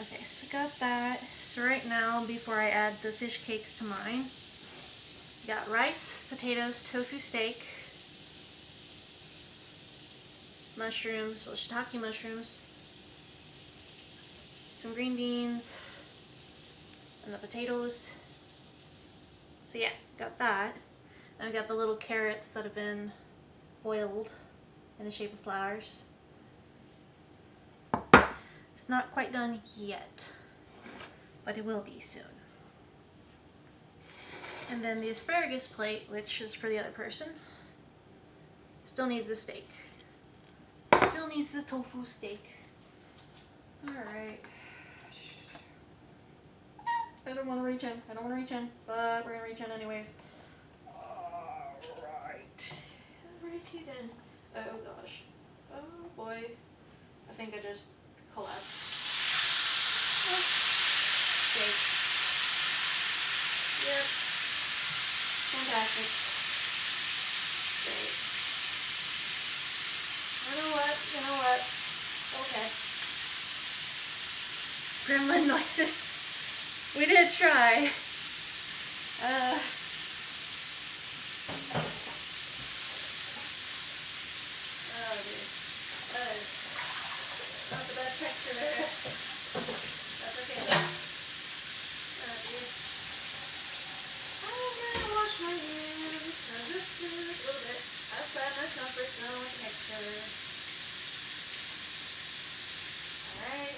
Okay, so I got that. So right now, before I add the fish cakes to mine, got rice, potatoes, tofu steak, mushrooms, well, shiitake mushrooms, some green beans, and the potatoes. So yeah, got that. And I got the little carrots that have been boiled in the shape of flowers. It's not quite done yet, but it will be soon. And then the asparagus plate, which is for the other person, still needs the steak. Still needs the tofu steak. Alright. Boom. don't want to reach in. I don't want to reach in, but we're gonna reach in anyways. Alright. Alrighty then. Oh gosh. Oh boy. I think I just collapsed. Okay. Yep. Fantastic. Great. You know what? You know what? Okay. Gremlin noises. We did try. Oh dude. That is not the best texture there is. That's okay though. Oh geez. I'm gonna wash my hands. Now just a little bit outside my comfort zone with texture. Alright.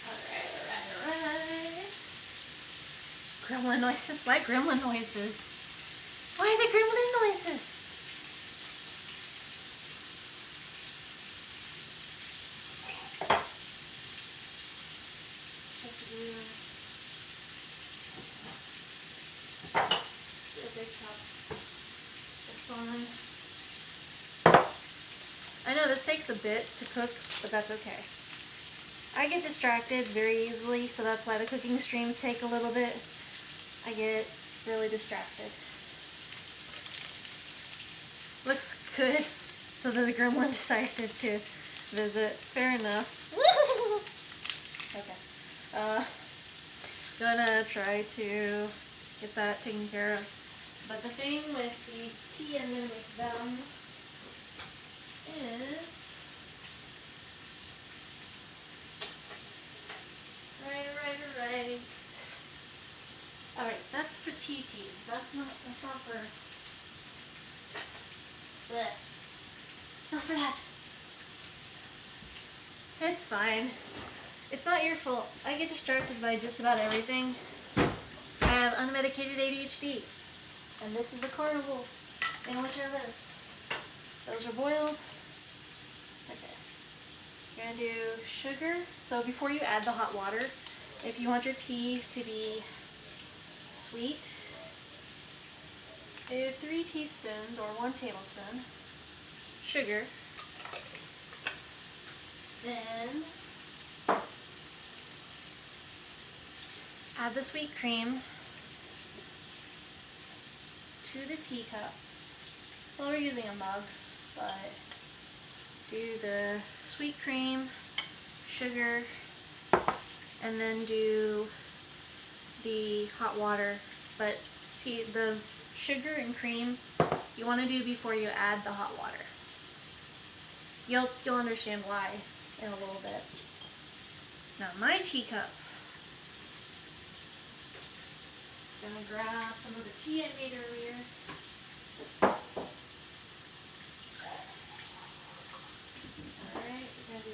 Alright. Gremlin noises? Why gremlin noises? Why the gremlin noises? I know this takes a bit to cook, but that's okay. I get distracted very easily, so that's why the cooking streams take a little bit. I get really distracted. Looks good. So the gremlin decided to visit. Fair enough. Okay. Gonna try to get that taken care of. But the thing with the tea I'm gonna make them is right. Alright, that's for tea. That's not for bleh. It's not for that. It's fine. It's not your fault. I get distracted by just about everything. I have unmedicated ADHD. And this is the carnival in which I live. Those are boiled. Okay. You're going to do sugar. So before you add the hot water, if you want your tea to be sweet, do 3 teaspoons or 1 tablespoon sugar. Then add the sweet cream to the teacup. Well, we're using a mug, but do the sweet cream, sugar, and then do the hot water. But the sugar and cream you want to do before you add the hot water. You'll understand why in a little bit. Now my teacup. Gonna grab some of the tea I made earlier. Alright, we're gonna do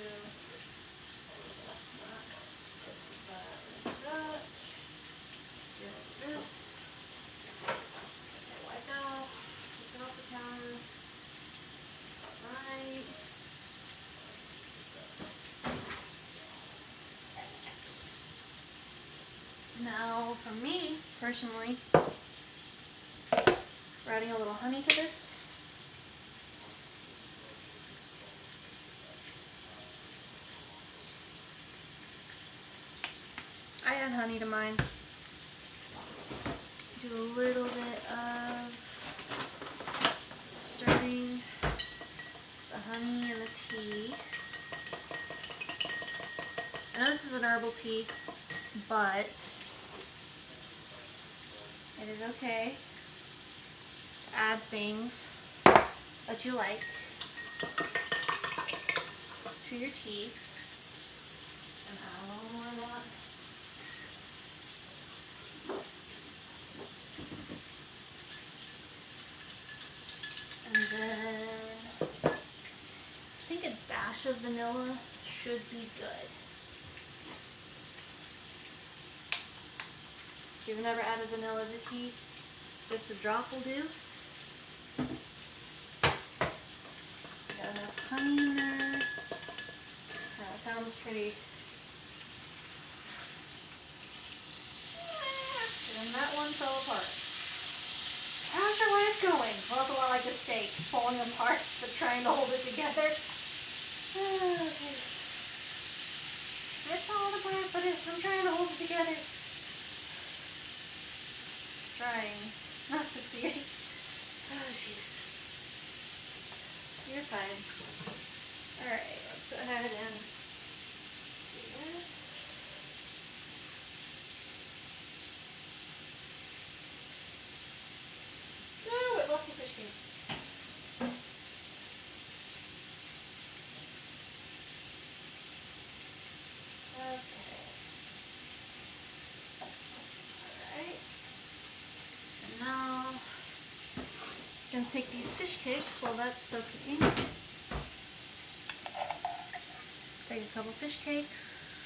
this. Okay, wipe out, take it off the counter. Alright. Now, for me, personally, we're adding a little honey to this. I add honey to mine. Do a little bit of stirring the honey and the tea. I know this is an herbal tea, but it is okay to add things that you like to your tea. And add a little more of that. And then I think a dash of vanilla should be good. If you've never added vanilla to tea, just a drop will do. Got enough honey in there. That sounds pretty steak, falling apart, but trying to hold it together. Okay. It's falling apart, but I'm trying to hold it together. Trying, not succeeding. Oh, jeez. You're fine. Alright, let's go ahead and do this. No, it left the fish cake. Okay. Alright. And now, I'm gonna take these fish cakes while that's still cooking. Take a couple fish cakes,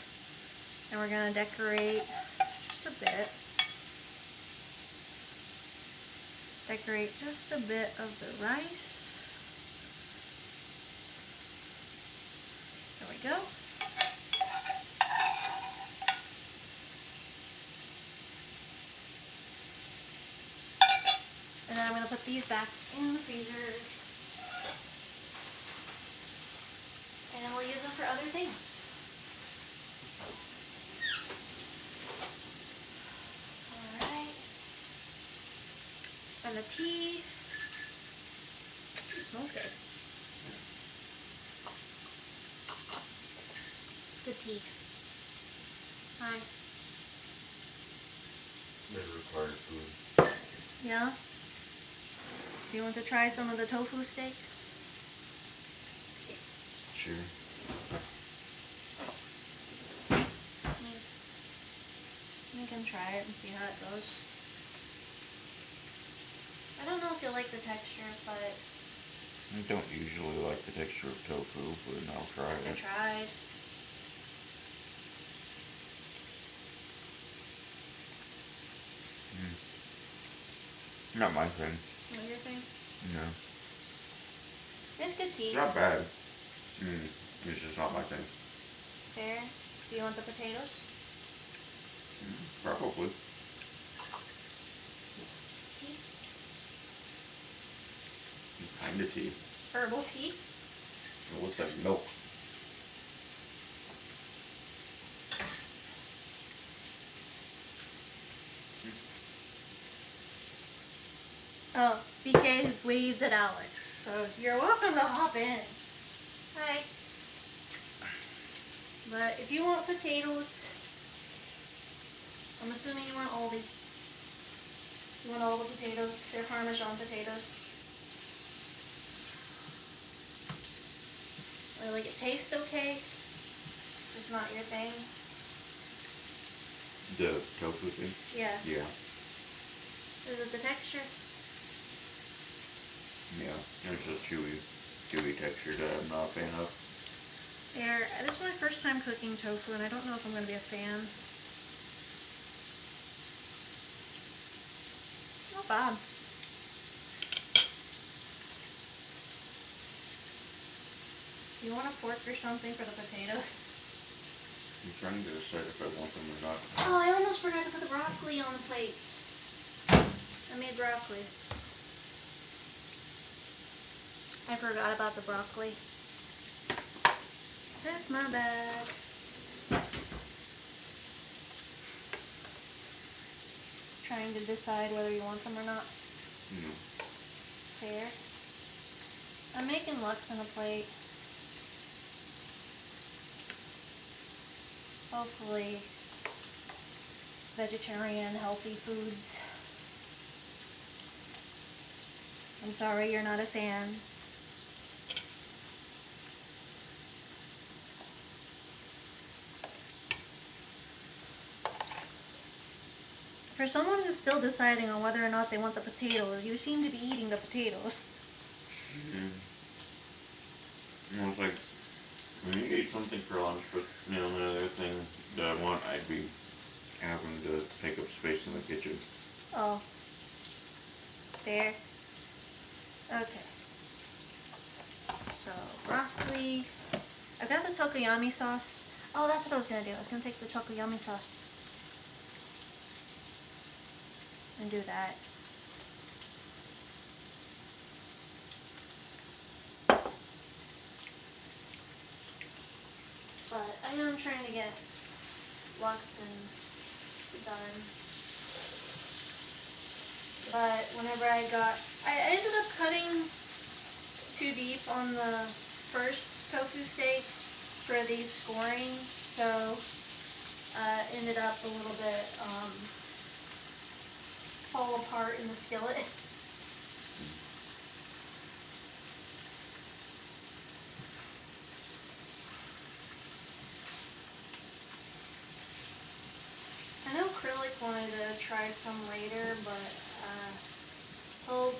and we're gonna decorate just a bit. Decorate just a bit of the rice. There we go. And then I'm going to put these back in the freezer. And we'll use them for other things. Alright. And the tea. It smells good. The tea. Hi. They require food. Yeah? Do you want to try some of the tofu steak? Sure. You can try it and see how it goes. I don't know if you'll like the texture, but I don't usually like the texture of tofu, but I'll try I it. tried. Not my thing. Not your thing? No. It's good tea. It's not bad. It's just not my thing. Fair. Do you want the potatoes? Probably. Tea? Kind of tea. Herbal tea? It looks like milk. Oh, BK waves at Alex, so you're welcome to hop in. Hi. But if you want potatoes, I'm assuming you want all these. You want all the potatoes. They're Parmesan potatoes. Or like it tastes okay, just not your thing. The tofu thing? Yeah. Yeah. Is it the texture? Yeah. It's a chewy texture that I'm not a fan of. There. This is my first time cooking tofu, and I don't know if I'm going to be a fan. Not bad. You want a fork or something for the potato? I'm trying to decide if I want them or not. Oh, I almost forgot to put the broccoli on the plates. I made broccoli. I forgot about the broccoli. That's my bad. Trying to decide whether you want them or not. No. Fair. I'm making Lux on a plate. Hopefully, vegetarian, healthy foods. I'm sorry you're not a fan. For someone who's still deciding on whether or not they want the potatoes, you seem to be eating the potatoes. I was like, when you eat something for lunch, but another thing that I want, I'd be having to take up space in the kitchen. Oh. Fair. Okay. So, broccoli. I got the Takoyami sauce. Oh, that's what I was going to do. I was going to take the Takoyami sauce and do that. But I am trying to get Watson's done. But whenever I ended up cutting too deep on the first tofu steak for the scoring, so ended up a little bit fall apart in the skillet. I know Acrylic wanted to try some later, but told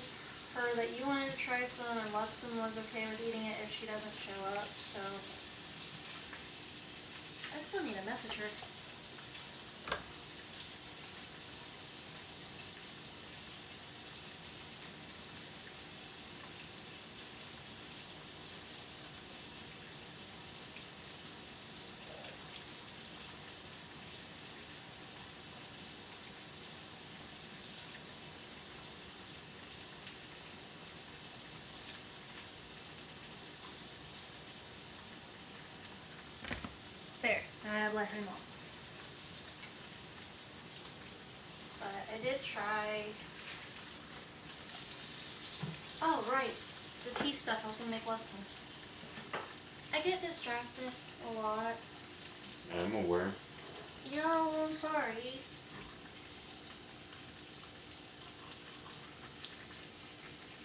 her that you wanted to try some and Watson was okay with eating it if she doesn't show up, so I still need to message her. There, I let her know. But I did try. Oh, right. The tea stuff I was gonna make Watson. I get distracted a lot. I'm aware. Yeah, well, I'm sorry.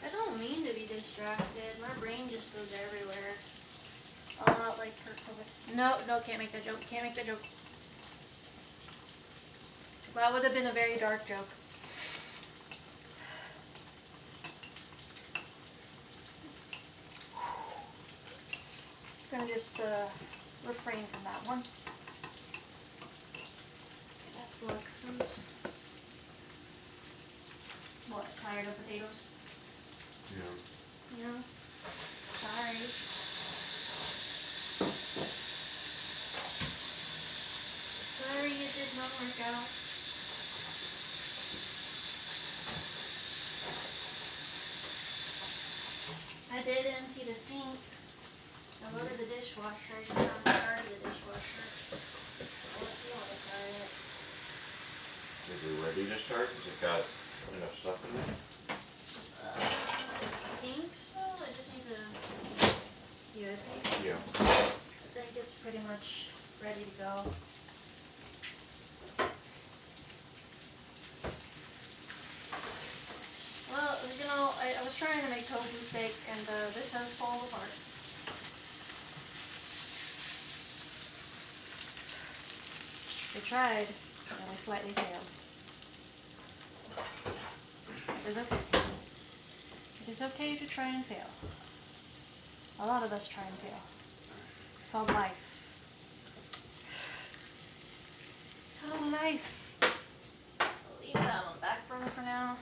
I don't mean to be distracted. My brain just goes everywhere. I'm not like Kurt Cobain. No, can't make that joke. Can't make that joke. That would have been a very dark joke. Gonna just refrain from that one. That's Luxon's. What, tired of potatoes? Yeah. No. Sorry. Sorry it did not work out. I did empty the sink. I loaded the dishwasher. I just haven't started the dishwasher. Let's see when I start it. Is it ready to start? Has it got enough stuff in it? I think so. I just need to. You think? Yeah. I think it's pretty much ready to go. Well, you know, I was trying to make tofu steak, and this has fallen apart. I tried, and I slightly failed. It is okay. It is okay to try and fail. A lot of us try and fail. It's called life. It's called life. I'll leave that on the back burner for now.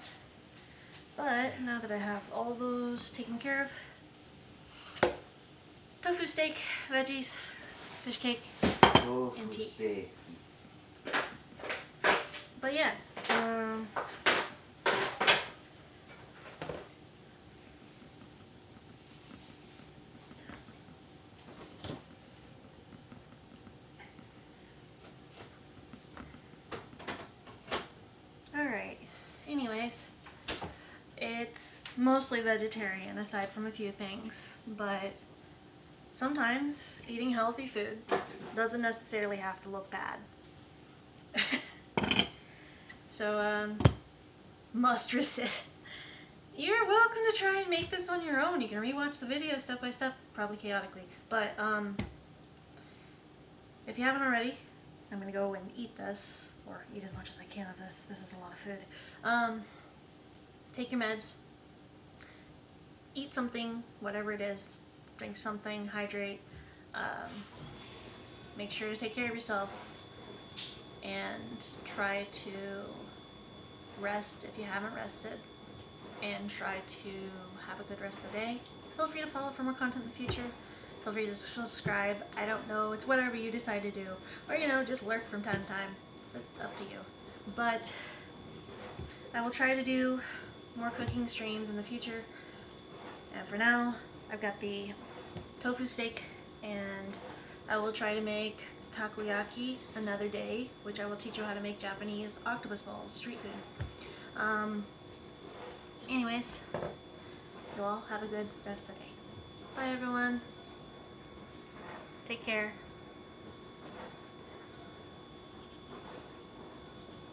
But now that I have all those taken care of, tofu steak, veggies, fish cake, and tea. Steak. But yeah, alright, anyways, it's mostly vegetarian aside from a few things, but sometimes eating healthy food doesn't necessarily have to look bad. So, must resist. You're welcome to try and make this on your own. You can rewatch the video step by step, probably chaotically. But, if you haven't already, I'm gonna go and eat this, or eat as much as I can of this. This is a lot of food. Take your meds. Eat something, whatever it is. Drink something, hydrate. Make sure to take care of yourself. And try to rest if you haven't rested, and try to have a good rest of the day. Feel free to follow for more content in the future. Feel free to subscribe. I don't know, it's whatever you decide to do. Or, you know, just lurk from time to time. It's up to you. But I will try to do more cooking streams in the future. And for now, I've got the tofu steak and I will try to make takoyaki another day, which I will teach you how to make Japanese octopus balls, street food. Anyways, you all have a good rest of the day. Bye everyone. Take care.